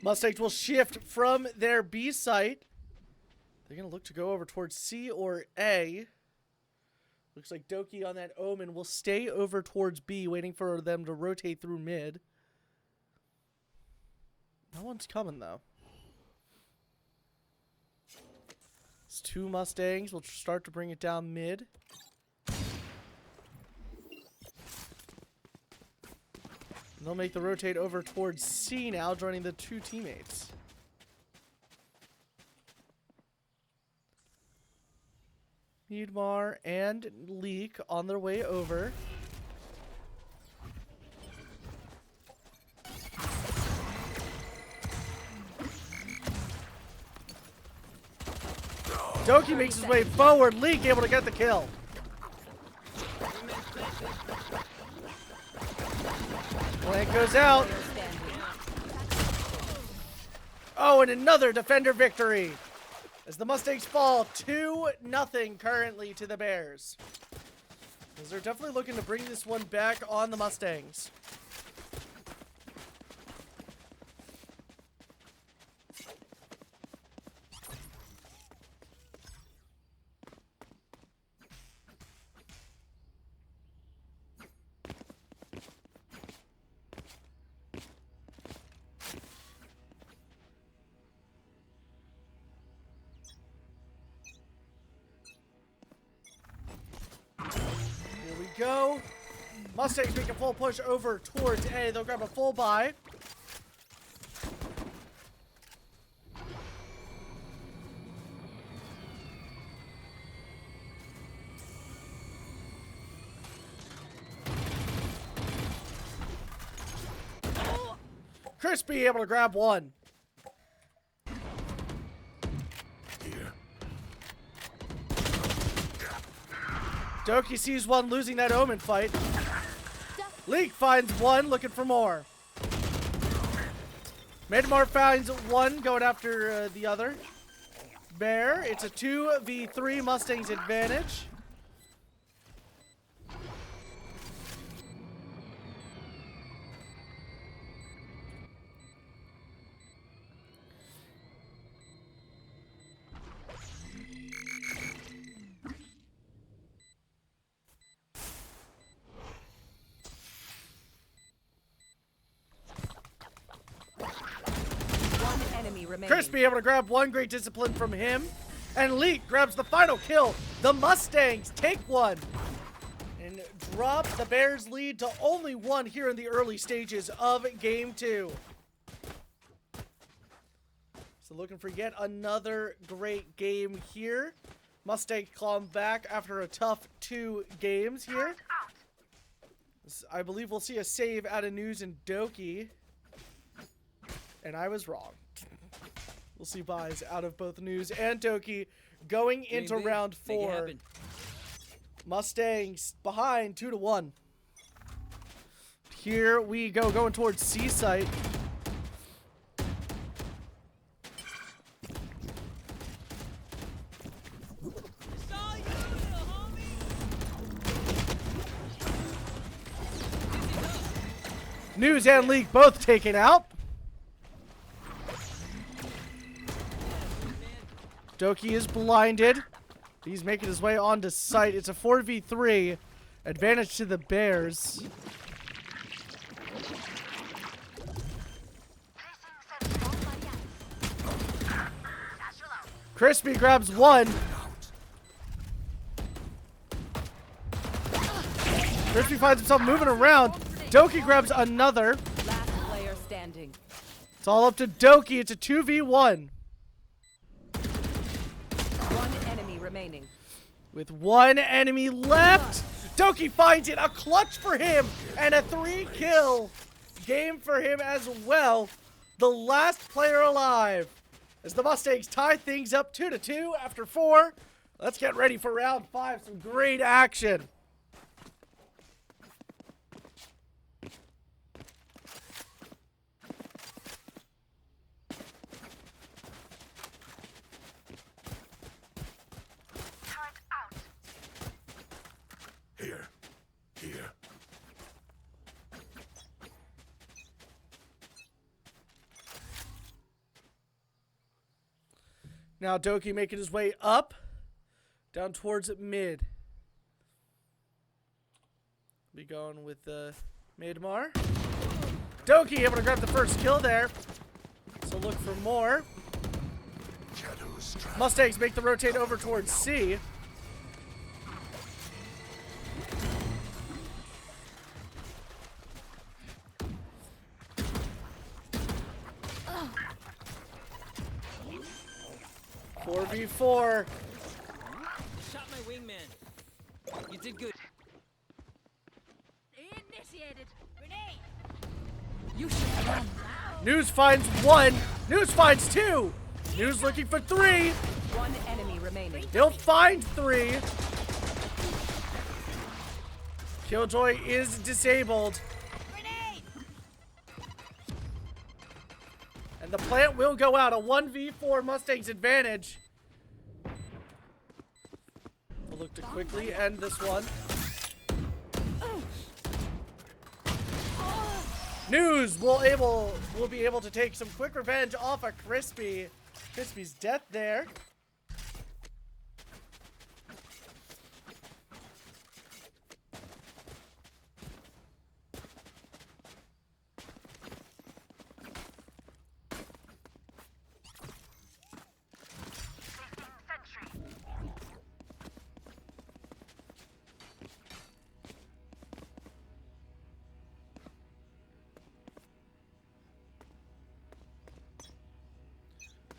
Mustangs will shift from their B site. They're going to look to go over towards C or A. Looks like Doki on that Omen will stay over towards B, waiting for them to rotate through mid. No one's coming, though. It's 2 Mustangs. We'll start to bring it down mid. And they'll make the rotate over towards C now, joining the 2 teammates. Needmar and Leek on their way over. Doki makes his way forward. Leek able to get the kill. Plant goes out. Oh, and another defender victory. As the Mustangs fall 2-0 currently to the Bears. As they're definitely looking to bring this one back on the Mustangs. Here we go. Mustangs make a full push over towards A. They'll grab a full buy. Crispy able to grab one. Here. Doki sees one losing that Omen fight. Leek finds one looking for more. Midmar finds one going after the other. Bear, it's a 2v3 Mustangs advantage. Crispy able to grab one, great discipline from him. And Leek grabs the final kill. The Mustangs take one. And drop the Bears lead to only one here in the early stages of game 2. So looking for yet another great game here. Mustangs clawing back after a tough 2 games here. I believe we'll see a save out of News and Doki. And I was wrong. We'll see buys out of both News and Doki going into round 4. Mustangs behind 2-1. Here we go, going towards C site. News and League both taken out. Doki is blinded. He's making his way onto site. It's a 4v3. Advantage to the Bears. Crispy grabs one. Crispy finds himself moving around. Doki grabs another. Last player standing. It's all up to Doki. It's a 2v1. Remaining. With one enemy left, Doki finds it. A clutch for him and a 3-kill game for him as well. The last player alive as the Mustangs tie things up 2-2 after 4. Let's get ready for round 5. Some great action. Here. Now Doki making his way up, down towards mid. Be going with Midmar. Doki able to grab the first kill there. So look for more. Mustangs make the rotate over towards C. Shot my wingman. did good. Initiated. Grenade. You should run. News finds one. News finds two. News looking for three. One enemy remaining. He'll find three. Killjoy is disabled. Grenade. And the plant will go out. A 1v4 Mustangs advantage. We'll look to quickly end this one. News will be able to take some quick revenge off of Crispy. Crispy's death there.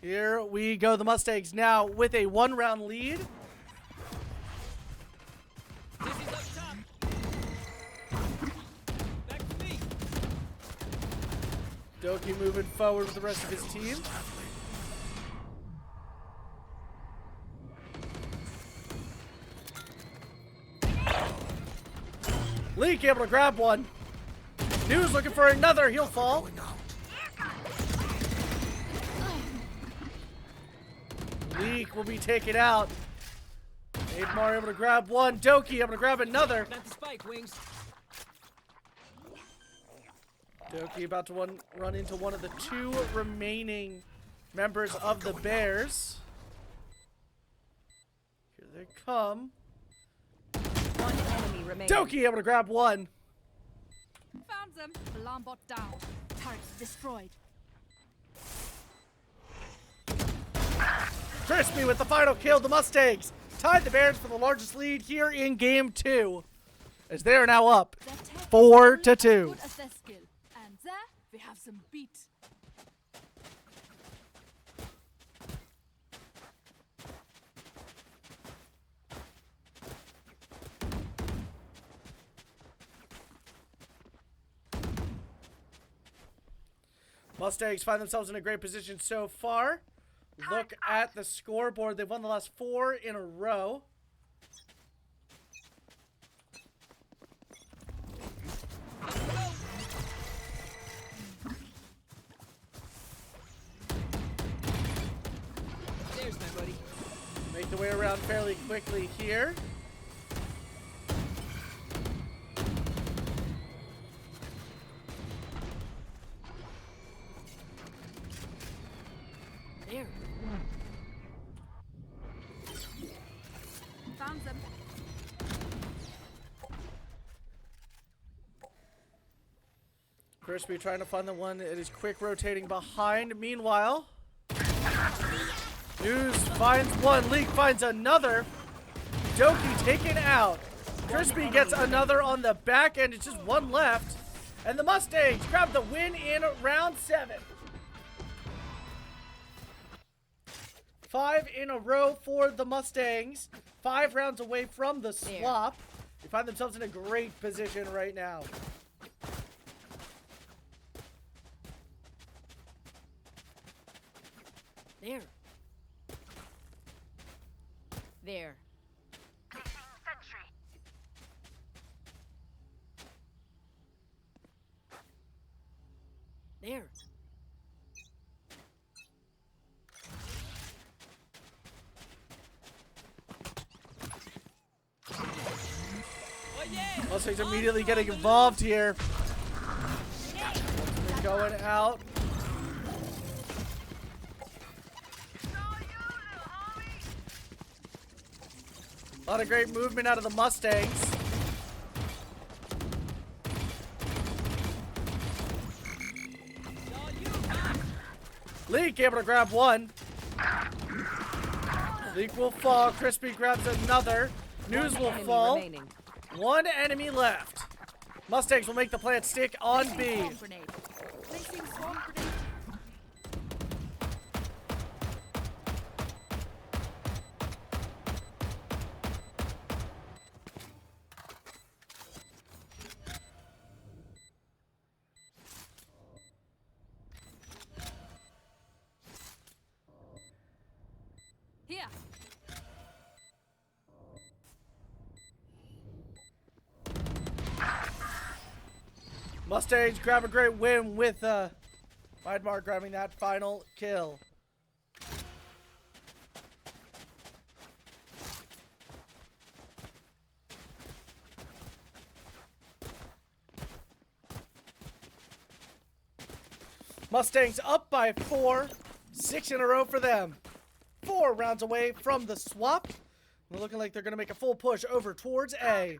Here we go. The Mustangs now with a 1-round lead. Dizzy's up top. Back to me. Doki moving forward with the rest of his team. Leak able to grab one. News looking for another. He'll fall. Leak will be taken out. Aidmar able to grab one. Doki able to grab another. Not the spike, Wings. Doki about to run into one of the two remaining members of the Bears. Here they come. One enemy remaining. Doki able to grab one. Found them. Alarm bot down. Turrets destroyed. Crispy with the final kill. The Mustangs tied the Bears for the largest lead here in game 2, as they are now up 4-2. Good as their skill. And there we have some beat. Mustangs find themselves in a great position so far. Look at the scoreboard. They've won the last 4 in a row. There's my buddy. Make the way around fairly quickly here. There. Found them. Crispy trying to find the one that is quick rotating behind. Meanwhile, News finds one. Leak finds another. Doki taken out. Crispy gets another on the back end. It's just one left. And the Mustangs grab the win in round 7. 5 in a row for the Mustangs. 5 rounds away from the swap. They find themselves in a great position right now. There. There. There. Oh yeah. Mustangs immediately getting involved here. Going out. A lot of great movement out of the Mustangs. Leak able to grab one. Leak will fall. Crispy grabs another. News will Enemy fall. remaining. One enemy left. Mustangs will make the plant stick on B. Swarm grenade. Placing swarm grenade. Mustangs grab a great win with Weidmar grabbing that final kill. Mustangs up by 4. 6 in a row for them. 4 rounds away from the swap. They're looking like they're going to make a full push over towards A.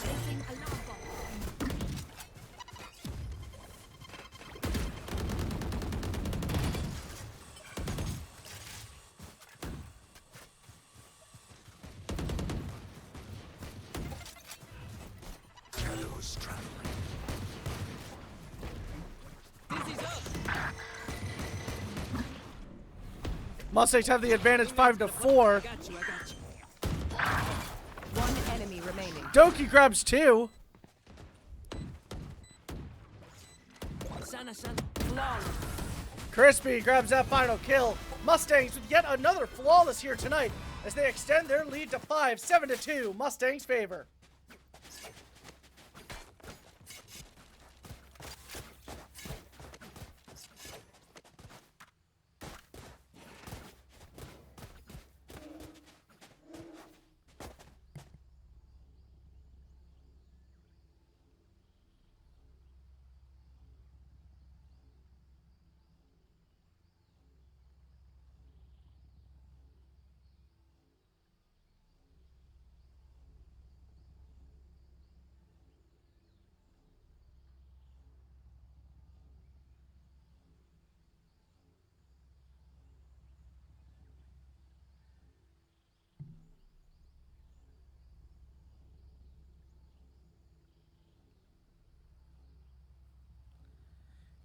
Placing alarm bomb. Shadows traveling. Mustangs have the advantage 5-4. One enemy remaining. Doki grabs 2. Crispy grabs that final kill. Mustangs with yet another flawless here tonight as they extend their lead to 5, 7-2. Mustangs favor.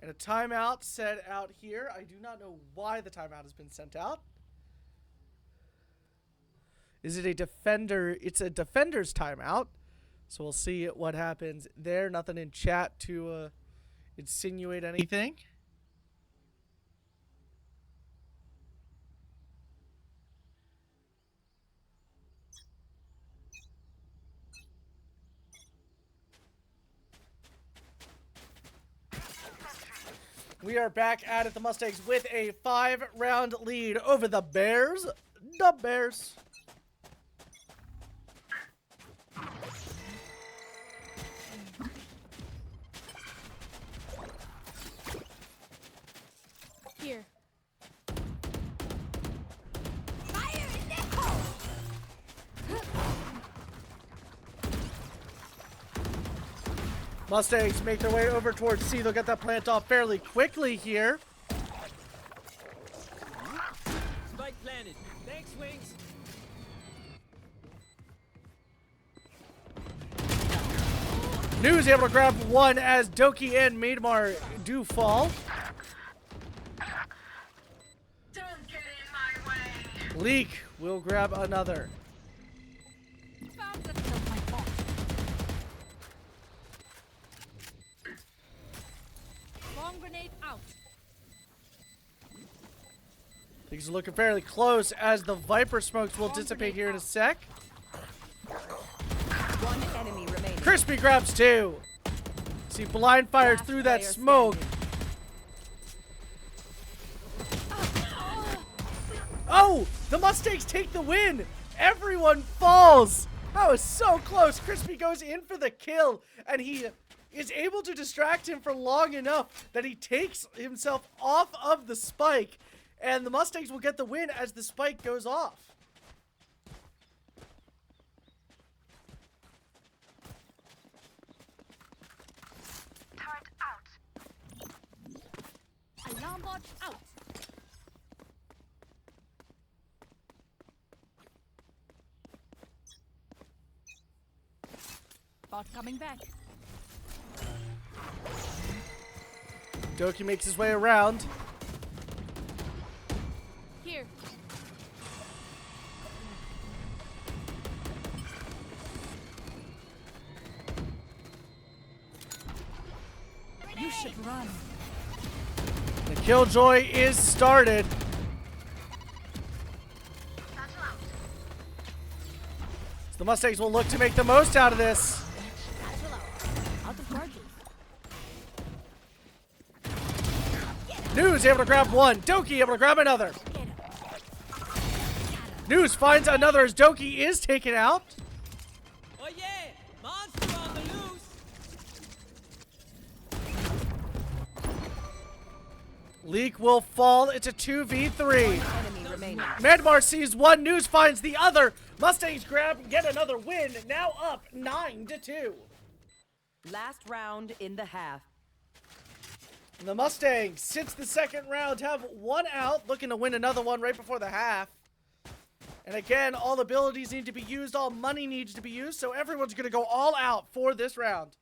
And a timeout set out here. I do not know why the timeout has been sent out. Is it a defender? It's a defender's timeout. So we'll see what happens there. Nothing in chat to insinuate anything. We are back at it, the Mustangs, with a 5-round lead over the Bears. The Bears. Here. Mustangs make their way over towards C. They'll get that plant off fairly quickly here. Spike planted. Thanks, Wings. News able to grab one as Doki and Maidmar do fall. Don't get in my way. Leak will grab another. Found the kill my bot. Bomb grenade out. Things are looking fairly close as the Viper smokes will dissipate here in a sec. One enemy remaining. Crispy grabs 2. See, blind fires Last through that player smoke. standing. Oh, the Mustangs take the win. Everyone falls. That was so close. Crispy goes in for the kill, and he is able to distract him for long enough that he takes himself off of the spike, and the Mustangs will get the win as the spike goes off. Turret out. Alarm bot out. Bot coming back. Doki makes his way around. Here. You should run. The killjoy is started. So the Mustangs will look to make the most out of this. Out of charges. News able to grab one. Doki able to grab another. News finds another as Doki is taken out. Oh yeah! Monster on the loose! Leak will fall. It's a 2v3. Enemy remaining. Medmar sees one. News finds the other. Mustangs grab and get another win. Now up 9-2. Last round in the half. And the Mustangs, since the second round, have one out, looking to win another one right before the half. And again, all abilities need to be used, all money needs to be used, so everyone's going to go all out for this round.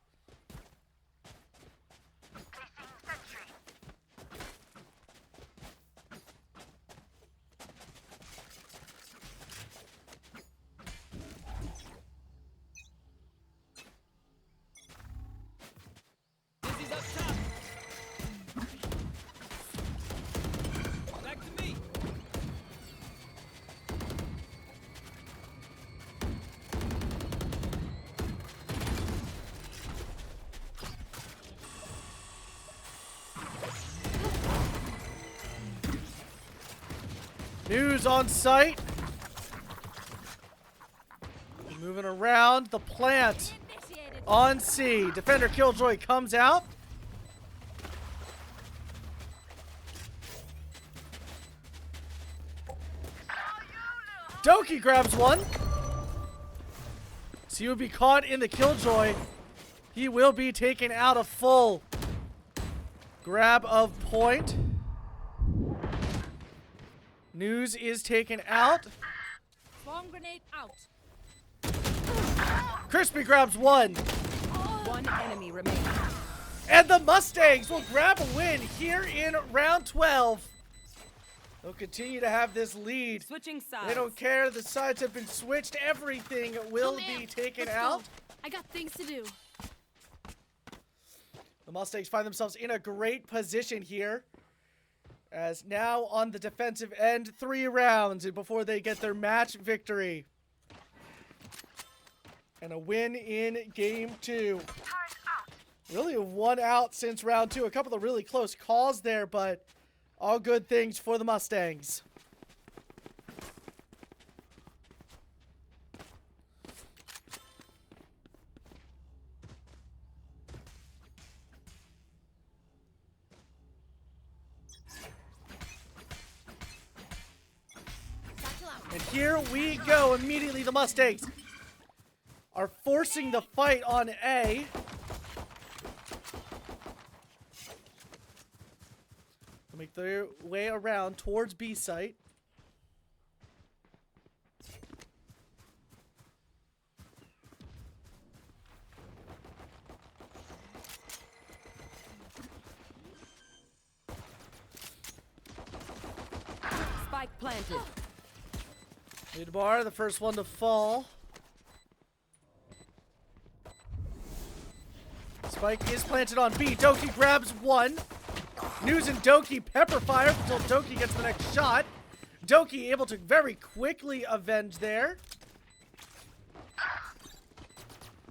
This is up top! Back to me! News on site. Moving around the plant Initiated. on C. Defender Killjoy comes out. Doki grabs one. So he will be caught in the Killjoy. He will be taken out a full grab of point. News is taken out. Bomb grenade out. Crispy grabs one. One enemy remaining. And the Mustangs will grab a win here in round 12. They'll continue to have this lead. Switching sides. They don't care. The sides have been switched. Everything will Come be in. taken Let's out. go. I got things to do. The Mustangs find themselves in a great position here. As now on the defensive end, 3 rounds before they get their match victory. And a win in game 2. Really one out since round 2. A couple of really close calls there, but all good things for the Mustangs. And here we go. Immediately the Mustangs are forcing the fight on A. They'll make their way around towards B site. Spike planted. Mid-bar, the first one to fall. Spike is planted on B. Doki grabs one. News and Doki pepper fire until Doki gets the next shot. Doki able to very quickly avenge there.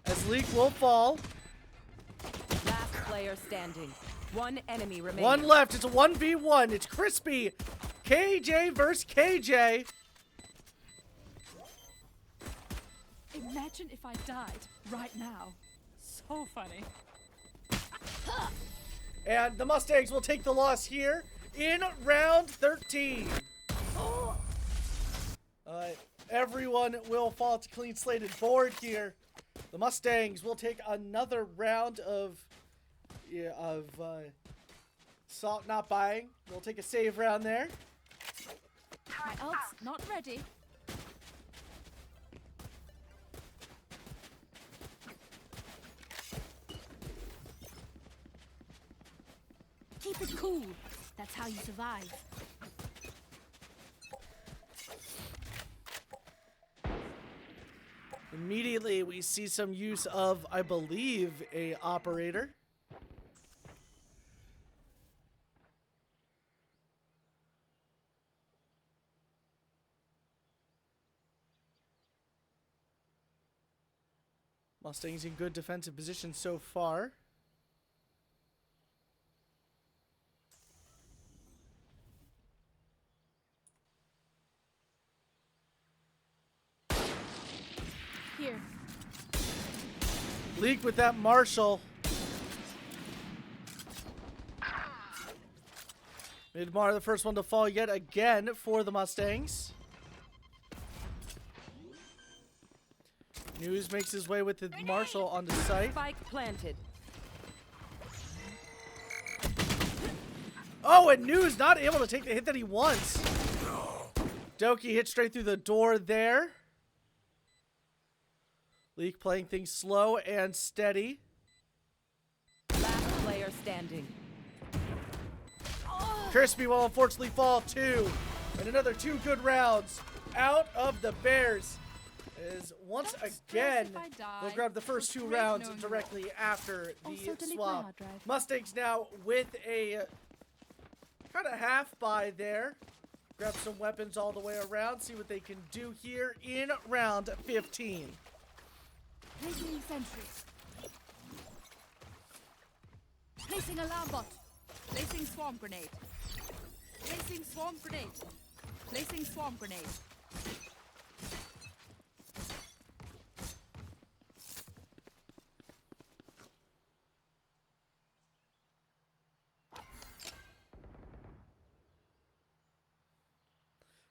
As Leak will fall. Last player standing. One enemy remaining. One left. It's a 1v1. It's Crispy. KJ versus KJ. Imagine if I died right now. So funny. And the Mustangs will take the loss here in round 13. Everyone will fall to clean slated board here. The Mustangs will take another round of salt not buying. They'll take a save round there. My ult's not ready. Keep it cool. That's how you survive. Immediately we see some use of, I believe, a operator. Mustangs in good defensive position so far. Here. Leak with that Marshall. Midmar, the first one to fall yet again for the Mustangs. News makes his way with the Marshall on the site. Spike planted. Oh, and News not able to take the hit that he wants. Doki hit straight through the door there. Leak playing things slow and steady. Last player standing. Crispy will unfortunately fall too. And another 2 good rounds out of the Bears. Is once again, they'll grab the first 2 rounds directly after the swap. Mustangs now with a kind of half buy there. Grab some weapons all the way around. See what they can do here in round 15. Placing sentry. Placing alarm bot. Placing swarm grenade. Placing swarm grenade. Placing swarm grenade.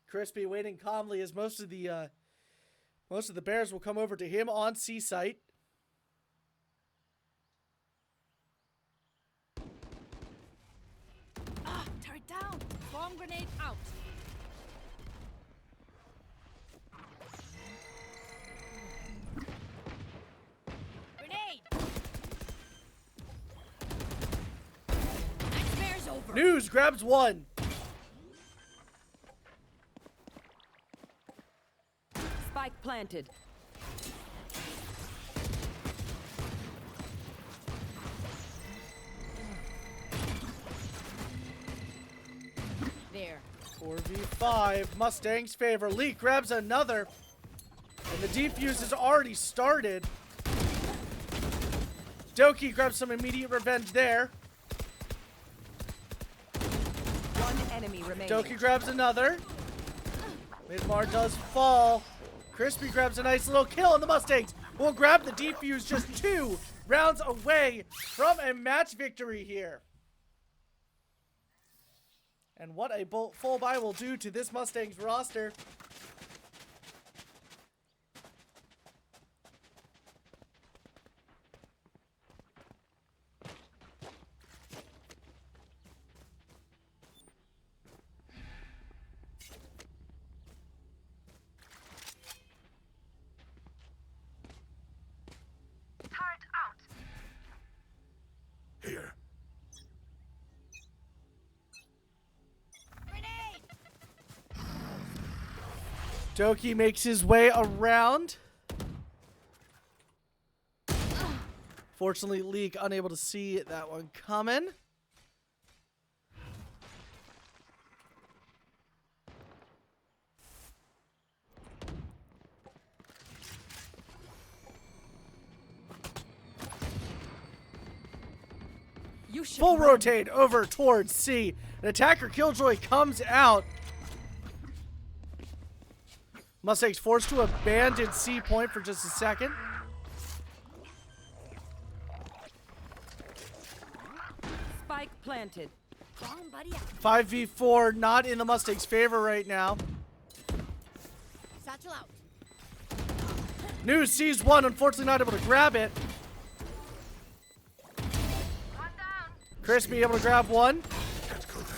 Crispy waiting calmly as most of the Bears will come over to him on C site. Turret down. Swarm grenade out. Grenade. Nightmare's over. News grabs 1. Spike planted. There. 4v5. Mustangs favor. Leak grabs another. And the defuse has already started. Doki grabs some immediate revenge there. One enemy remaining. Doki grabs another. Midmar does fall. Crispy grabs a nice little kill, and the Mustangs will grab the defuse just 2 rounds away from a match victory here. And what a full buy will do to this Mustangs roster. Turret out. Here. Doki makes his way around. Fortunately, Leak unable to see that one coming. You should Full run. rotate over towards C. An attacker killjoy comes out. Mustangs forced to abandon C point for just a second. Spike planted. 5v4 not in the Mustangs' favor right now. Satchel out. News sees 1, unfortunately not able to grab it. One down. Crispy able to grab 1. Can't go there.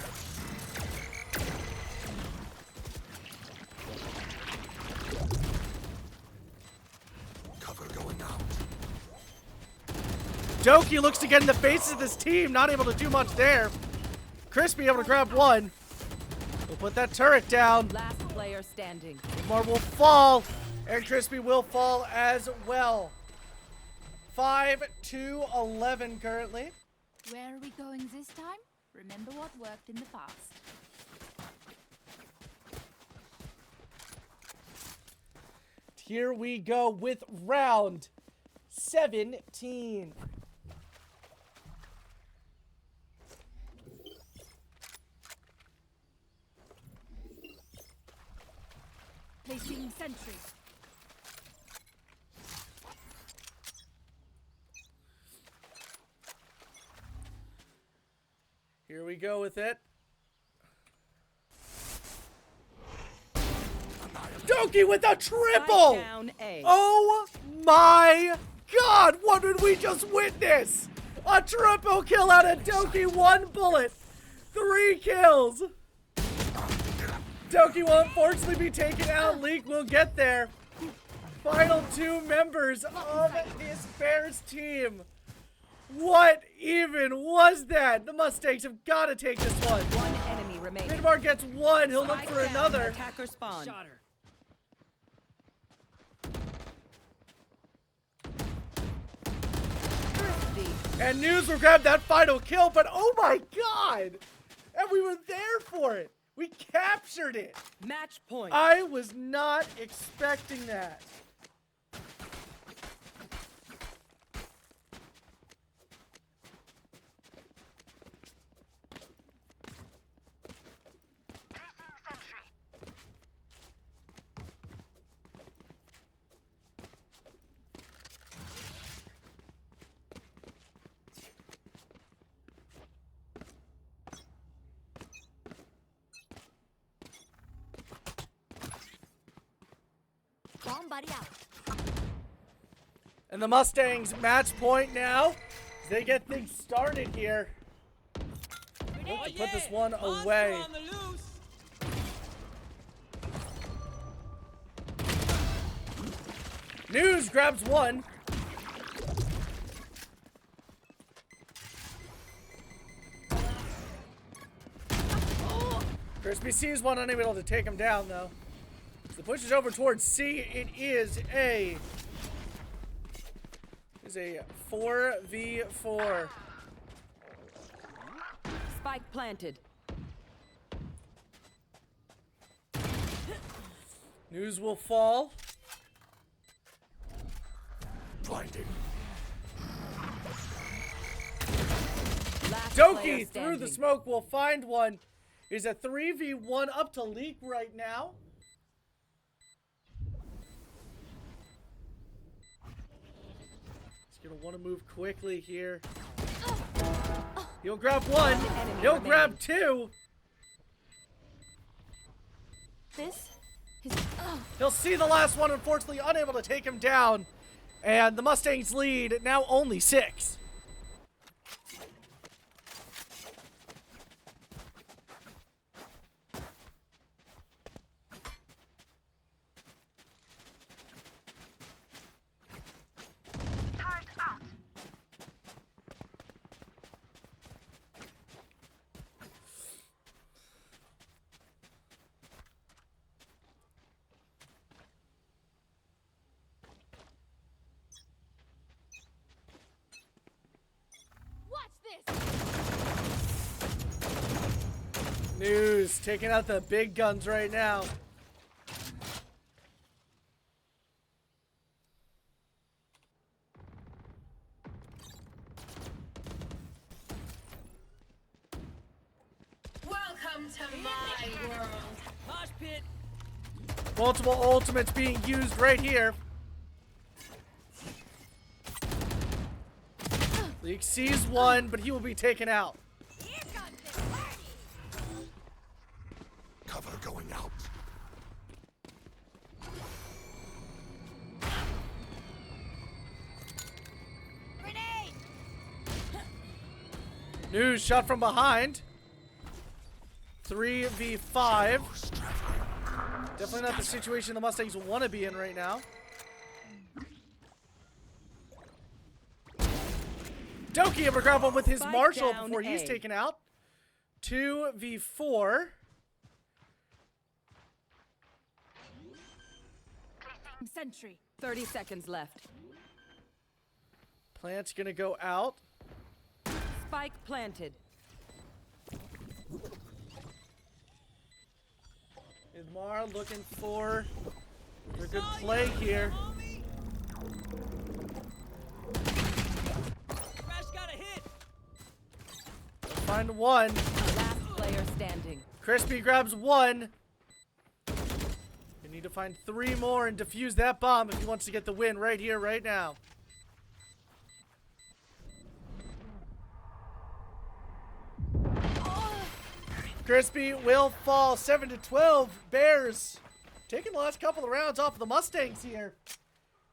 Cover going out. Doki looks to get in the faces of this team, not able to do much there. Crispy able to grab 1. We'll put that turret down. Last player standing. Mar will fall, and Crispy will fall as well. 5-11 currently. Where are we going this time? Remember what worked in the past. Here we go with round 17. Placing sentry. Here we go with it. Doki with a triple! Spike down A. Oh my god! What did we just witness? A triple kill out of Doki, 1 bullet, 3 kills. Doki will unfortunately be taken out. Leak will get there. Final 2 members of this Bears team. What even was that? The Mustangs have got to take this one. One enemy remaining. Midbar gets 1. He'll look Spike for down. another. Attacker spawn. Shot her. And News will grab that final kill, but oh my god! And we were there for it. We captured it. Match point. I was not expecting that. Bomb buddy out. And the Mustangs match point now. They get things started here. Look to put this one Monster away. on the loose. News grabs 1. Crispy sees 1, unable to take him down though. So the push is over towards C. It is a 4v4. Spike planted. News will fall. Blinding. Last player Doki through the standing. smoke will find 1. Is a 3v1 up to Leak right now. He's gonna want to move quickly here. He'll grab 1. enemy He'll remaining. grab 2. This is. He'll see the last one, unfortunately unable to take him down. And the Mustangs lead now only 6. Turret out. Watch this. News taking out the big guns right now. Welcome to my world. Mosh pit. Multiple ultimates being used right here. Leak sees 1, but he will be taken out. Cover going out. Grenade. News shot from behind. 3v5. Definitely not the situation the Mustangs want to be in right now. Doki able to grab one with his Spike Marshall down before he's A. taken out. 2v4. Sentry. 30 seconds left. Plant's gonna go out. Spike planted. Idmar looking for a good play here. find one. Last player standing. Crispy grabs one. You need to find 3 more and defuse that bomb if he wants to get the win right here, right now. Crispy will fall 7-12. Bears taking the last couple of rounds off of the Mustangs here.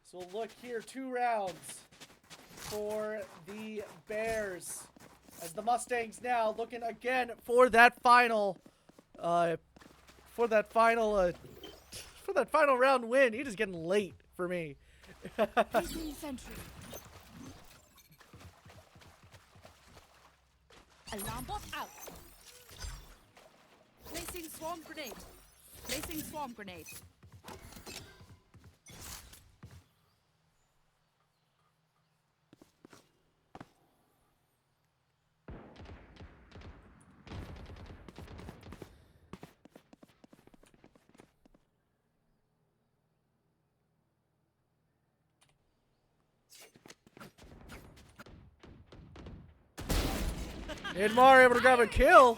So we'll look here, 2 rounds for the Bears. As the Mustangs now looking again for that final round win. It is getting late for me. Placing sentry. Alarm bot out. Placing swarm grenade. Placing swarm grenade. Idmar able to grab a kill.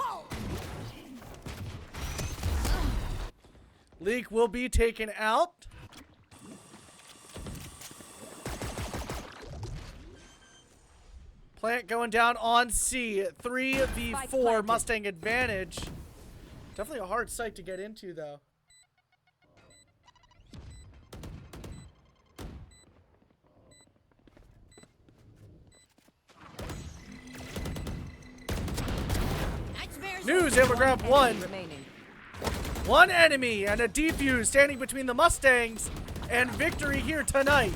Leak will be taken out. Plant going down on C. 3v4 Mustang advantage. Definitely a hard site to get into, though. News able to grab one. Remaining. One enemy and a defuse standing between the Mustangs and victory here tonight.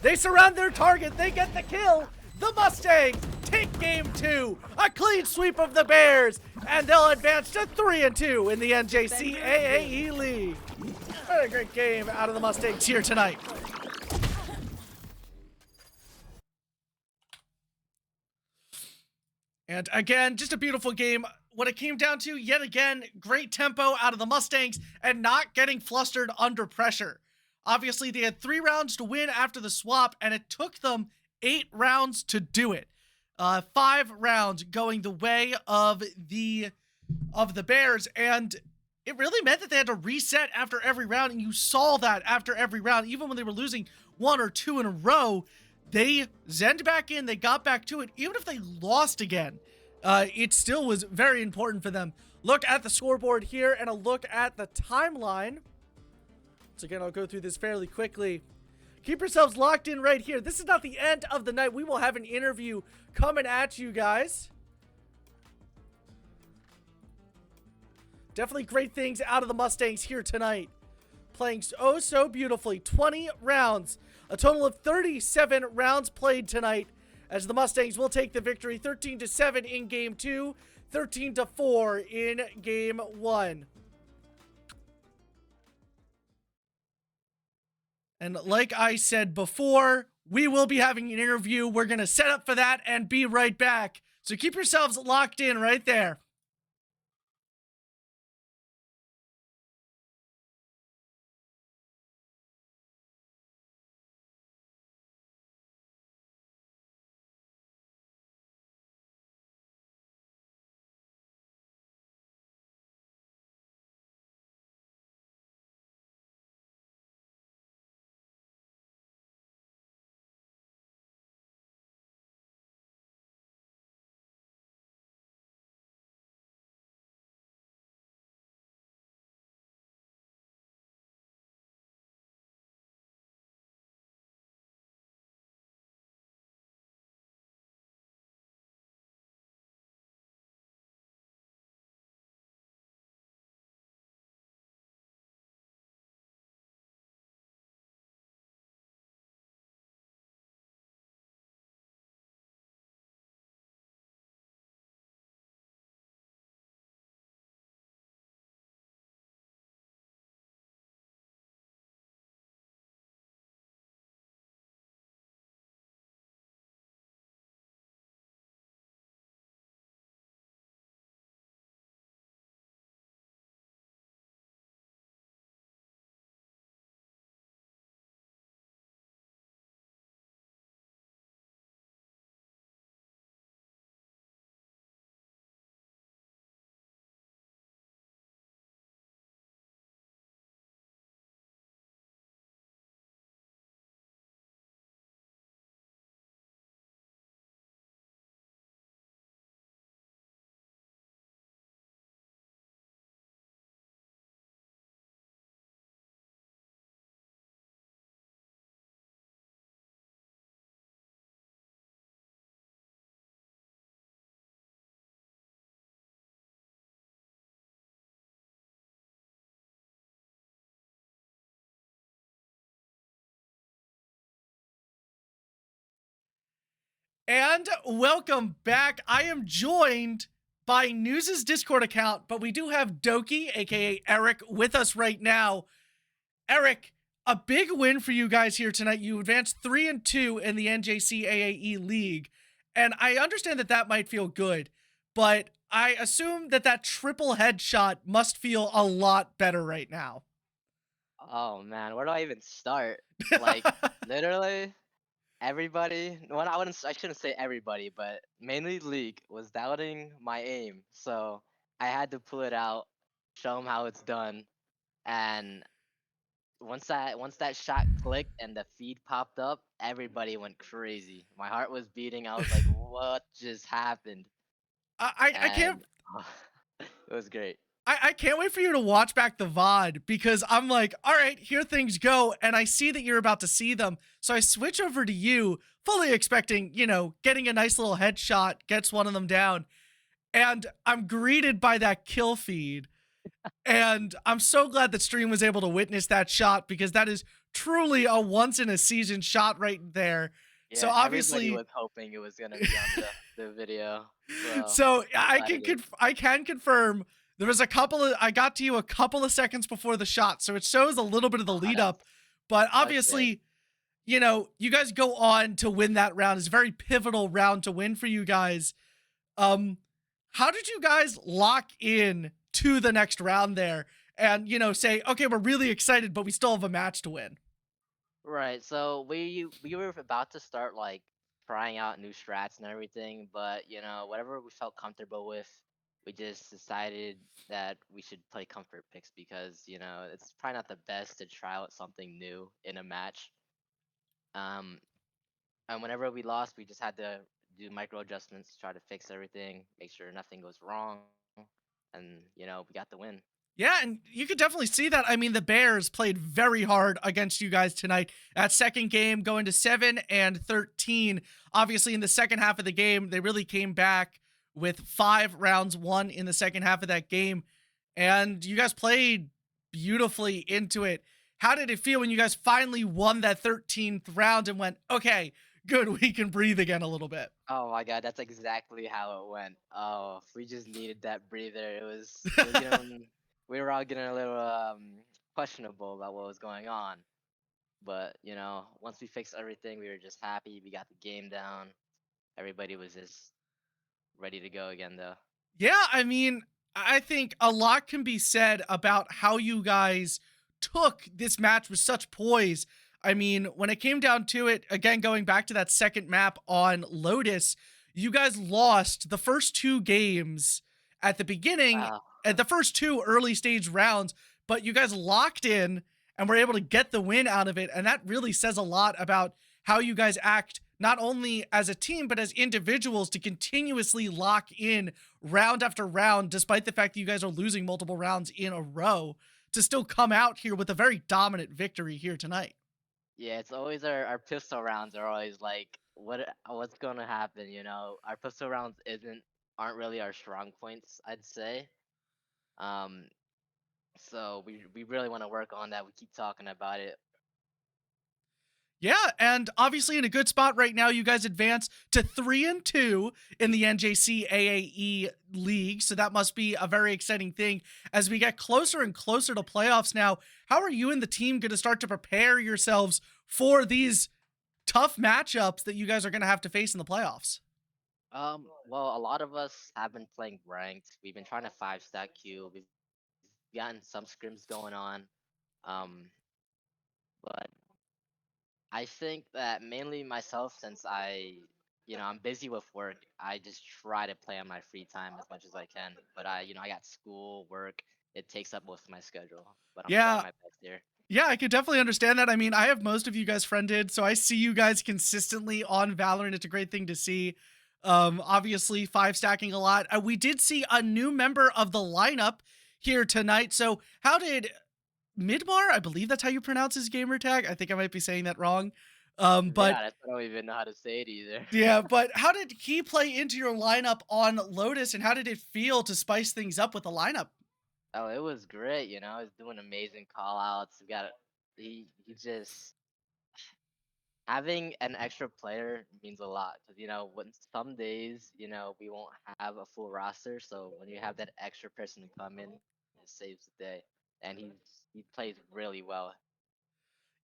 They surround their target. They get the kill. The Mustangs take game 2. A clean sweep of the Bears. And they'll advance to 3-2 in the NJCAAE League. What a great game out of the Mustangs here tonight. And again, just a beautiful game. What it came down to, yet again, great tempo out of the Mustangs and not getting flustered under pressure. Obviously, they had 3 rounds to win after the swap, and it took them 8 rounds to do it. 5 rounds going the way of the Bears, and it really meant that they had to reset after every round, and you saw that after every round. Even when they were losing 1 or 2 in a row, they zenned back in, they got back to it. Even if they lost again, it still was very important for them. Look at the scoreboard here and a look at the timeline. So again, I'll go through this fairly quickly. Keep yourselves locked in right here. This is not the end of the night. We will have an interview coming at you guys. Definitely great things out of the Mustangs here tonight. Playing so beautifully. 20 rounds. A total of 37 rounds played tonight, as the Mustangs will take the victory 13-7 in game 2, 13-4 in game 1. And like I said before, we will be having an interview. We're going to set up for that and be right back. So keep yourselves locked in right there. And welcome back. I am joined by News's Discord account, but we do have Doki, aka Eric, with us right now. Eric, a big win for you guys here tonight. You advanced 3-2 in the NJCAAE League, and I understand that that might feel good, but I assume that that triple headshot must feel a lot better right now. Oh man, where do I even start? Like literally everybody, well I shouldn't say everybody, but mainly League was doubting my aim. So I had to pull it out, show them how it's done. And once that shot clicked and the feed popped up, everybody went crazy. My heart was beating. I was like, what just happened? I can't And it was great. I can't wait for you to watch back the VOD because I'm like, all right, here things go. And I see that you're about to see them. So I switch over to you, fully expecting, getting a nice little headshot, gets one of them down. And I'm greeted by that kill feed. And I'm so glad that Stream was able to witness that shot because that is truly a once in a season shot right there. Yeah, So obviously, everybody was hoping it was gonna be on the video. so I glad can it is. I can confirm there was I got to you a couple of seconds before the shot, so it shows a little bit of the lead up. But obviously, you guys go on to win that round. It's a very pivotal round to win for you guys. How did you guys lock in to the next round there and say, okay, we're really excited, but we still have a match to win? Right. So we were about to start like trying out new strats and everything, but whatever we felt comfortable with, we just decided that we should play comfort picks because it's probably not the best to try out something new in a match. Um, and whenever we lost, we just had to do micro adjustments, try to fix everything, make sure nothing goes wrong, and we got the win. Yeah, and you could definitely see that. I mean, the Bears played very hard against you guys tonight. That second game going to 7-13. Obviously, in the second half of the game, they really came back with 5 rounds won in the second half of that game. And you guys played beautifully into it. How did it feel when you guys finally won that 13th round and went, okay, good, we can breathe again a little bit? Oh my god, that's exactly how it went. Oh, we just needed that breather. We were all getting a little questionable about what was going on. But, once we fixed everything, we were just happy. We got the game down. Everybody was just ready to go again, though. Yeah, I mean, I think a lot can be said about how you guys took this match with such poise. I mean, when it came down to it, again, going back to that second map on Lotus, you guys lost the first 2 games at the beginning, Wow. at the first 2 early stage rounds, but you guys locked in and were able to get the win out of it. And that really says a lot about how you guys act, not only as a team, but as individuals to continuously lock in round after round, despite the fact that you guys are losing multiple rounds in a row, to still come out here with a very dominant victory here tonight. Yeah, it's always our pistol rounds are always like, what's gonna happen, Our pistol rounds aren't really our strong points, I'd say. Um, so we really want to work on that. We keep talking about it. Yeah, and obviously in a good spot right now. You guys advance to 3-2 in the NJCAAE League, so that must be a very exciting thing as we get closer and closer to playoffs now. How are you and the team going to start to prepare yourselves for these tough matchups that you guys are going to have to face in the playoffs? Well, a lot of us have been playing ranked. We've been trying to 5-stack queue. We've gotten some scrims going on. But I think that mainly myself, since I'm busy with work, I just try to play on my free time as much as I can. But I got school, work. It takes up most of my schedule. But I'm trying Yeah, my best here. Yeah, I could definitely understand that. I mean, I have most of you guys friended, so I see you guys consistently on Valorant. It's a great thing to see. Obviously, 5-stacking a lot. We did see a new member of the lineup here tonight. So how did Midmar, I believe that's how you pronounce his gamer tag. I think I might be saying that wrong. But Yeah, I don't even know how to say it either. yeah, but how did he play into your lineup on Lotus, and how did it feel to spice things up with the lineup? Oh, it was great. He's doing amazing call outs. He just having an extra player means a lot because when some days we won't have a full roster, so when you have that extra person to come in, it saves the day. And he plays really well.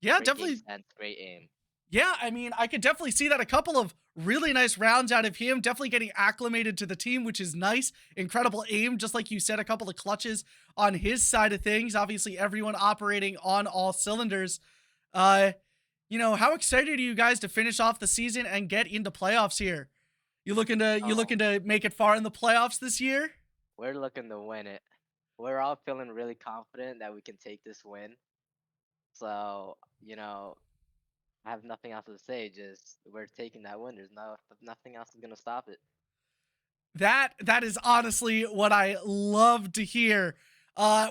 Yeah, Great game definitely. sense, great aim. Yeah, I mean, I could definitely see that. A couple of really nice rounds out of him, definitely getting acclimated to the team, which is nice. Incredible aim, just like you said, a couple of clutches on his side of things. Obviously, everyone operating on all cylinders. Uh, how excited are you guys to finish off the season and get into playoffs here? You Oh, looking to make it far in the playoffs this year? we're looking to win it. We're all feeling really confident that we can take this win. So, I have nothing else to say. Just we're taking that win. There's nothing else is gonna stop it. That is honestly what I love to hear.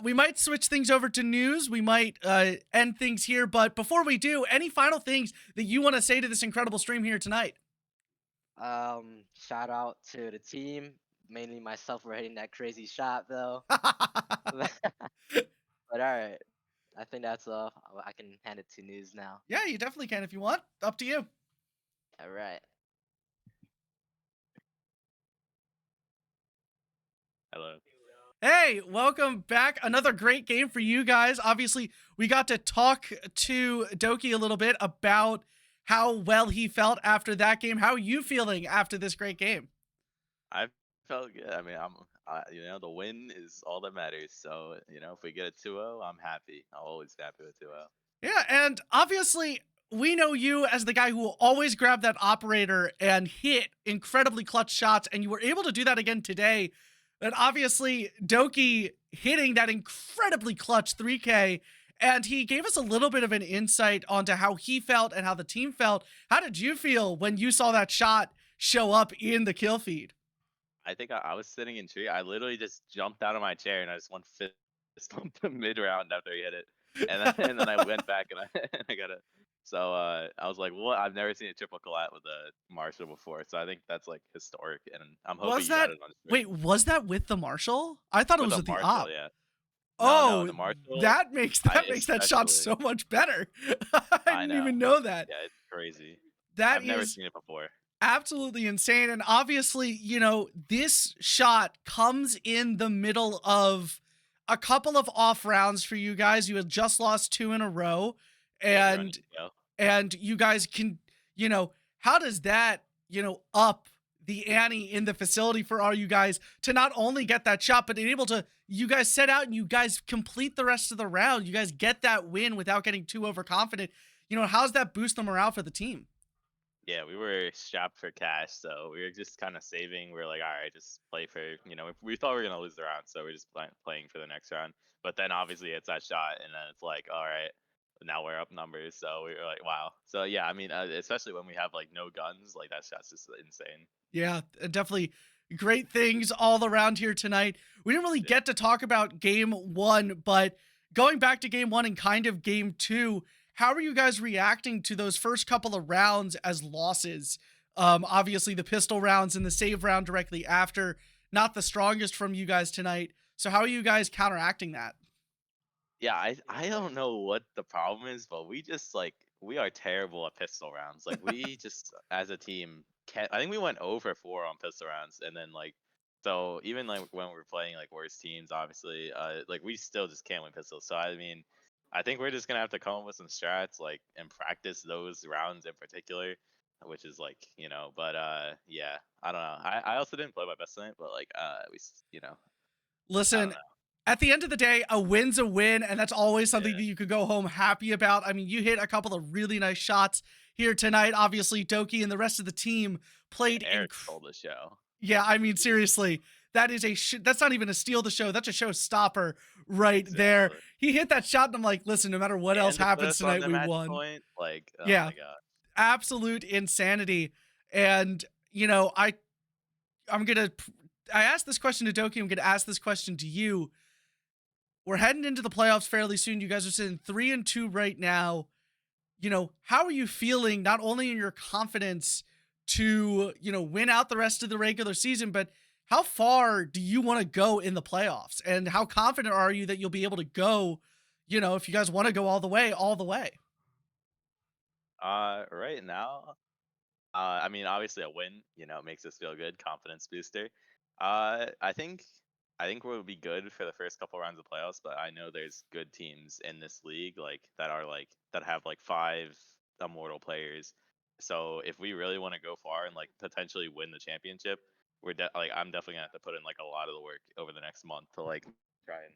We might switch things over to news. We might end things here, but before we do, any final things that you want to say to this incredible stream here tonight? Shout out to the team, mainly myself for hitting that crazy shot though. But all right, I think that's all. I can hand it to news now. Yeah, you definitely can if you want. Up to you. All right. Hello. Hey, welcome back. Another great game for you guys. Obviously, we got to talk to Doki a little bit about how well he felt after that game. How are you feeling after this great game? I felt good. I mean, the win is all that matters. So, if we get a 2-0, I'm happy. I'll always be happy with 2-0. Yeah, and obviously, we know you as the guy who will always grab that operator and hit incredibly clutch shots, and you were able to do that again today. And obviously, Doki hitting that incredibly clutch 3K, and he gave us a little bit of an insight onto how he felt and how the team felt. How did you feel when you saw that shot show up in the kill feed? I think I was sitting in tree. I literally just jumped out of my chair and I just went fist bumped him mid round after he hit it. And then I went back and I got it. So I was like, "What? I've never seen a triple collat with a Marshall before." So I think that's like historic, and I'm hoping Was you got that it on stream. wait, was that with the Marshall? I thought it With was a with the Marshall, op. yeah. No, Oh, the Marshall. that makes that shot especially. so much better. I I didn't know. even know that. Yeah, it's crazy. That I've never is seen it before. absolutely insane. And obviously, this shot comes in the middle of a couple of off rounds for you guys. You had just lost 2 in a row, Yeah, we run and it, go. you guys can, how does that, up the ante in the facility for all you guys to not only get that shot, but able to, you guys set out and you guys complete the rest of the round. You guys get that win without getting too overconfident. How's that boost the morale for the team? Yeah, we were strapped for cash, so we were just kind of saving. We were like, all right, just play for, we thought we were going to lose the round, so we're just playing for the next round. But then obviously it's that shot, and then it's like, all right, now we're up numbers. So we were like, wow. So yeah, I mean, especially when we have like no guns, like that shot's just insane. Yeah, definitely great things all around here tonight. We didn't really get to talk about game 1, but going back to game 1 and kind of game 2, how are you guys reacting to those first couple of rounds as losses? Obviously the pistol rounds and the save round directly after, not the strongest from you guys tonight. So how are you guys counteracting that? Yeah, I don't know what the problem is, but we just we are terrible at pistol rounds. Like we just as a team can't. I think we went over 4 on pistol rounds, and then so even like when we're playing like worse teams, obviously, like we still just can't win pistols. So I mean, I think we're just gonna have to come up with some strats and practice those rounds in particular, which is But yeah, I don't know. I also didn't play my best tonight, but I Listen, don't know. at the end of the day, a win's a win, and that's always something Yeah. that you could go home happy about. I mean, you hit a couple of really nice shots here tonight. Obviously, Doki and the rest of the team played. Eric stole the show. Yeah, I mean, seriously, that is that's not even a steal the show. That's a showstopper right there. Exactly. He hit that shot, and I'm like, listen, no matter what else And to put happens us on tonight, the we match won. point, oh Yeah. my god. Absolute insanity. And I asked this question to Doki. I'm gonna ask this question to you. We're heading into the playoffs fairly soon. You guys are sitting 3-2 right now. How are you feeling, not only in your confidence to, win out the rest of the regular season, but how far do you want to go in the playoffs? And how confident are you that you'll be able to go, if you guys want to go all the way, all the way? Right now, I mean, obviously a win, makes us feel good, confidence booster. I think we'll be good for the first couple rounds of playoffs, but I know there's good teams in this league that have like 5 immortal players. So if we really want to go far and like potentially win the championship, I'm definitely gonna have to put in like a lot of the work over the next month to like try and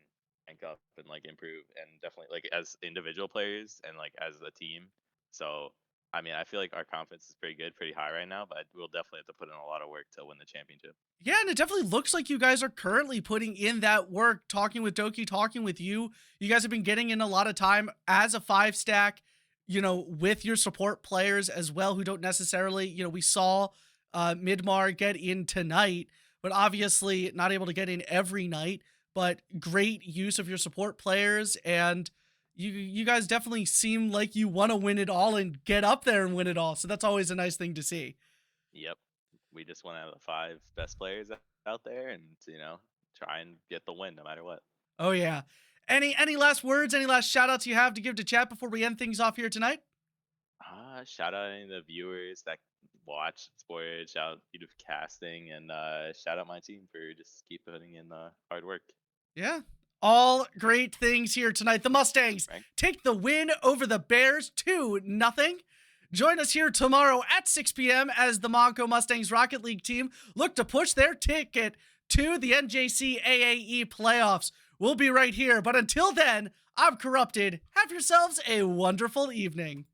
rank up and like improve, and definitely like as individual players and like as a team. So I mean, I feel like our confidence is pretty good, pretty high right now, but we'll definitely have to put in a lot of work to win the championship. Yeah, and it definitely looks like you guys are currently putting in that work. Talking with Doki, talking with you, you guys have been getting in a lot of time as a 5 stack, with your support players as well, who don't necessarily, we saw Midmar get in tonight, but obviously not able to get in every night. But great use of your support players, and you guys definitely seem like you want to win it all and get up there and win it all. So that's always a nice thing to see. Yep, we just want to have the 5 best players out there, and try and get the win no matter what. Oh yeah. Any last words, any last shout outs you have to give to chat before we end things off here tonight? Shout out any of the viewers that watch Sport, shout out you to casting, and shout out my team for just keep putting in the hard work. Yeah. All great things here tonight. The Mustangs Right. take the win over the Bears 2-0. Join us here tomorrow at 6 p.m. as the Montco Mustangs Rocket League team look to push their ticket to the NJCAAE playoffs. We'll be right here, but until then, I'm Corrupted. Have yourselves a wonderful evening.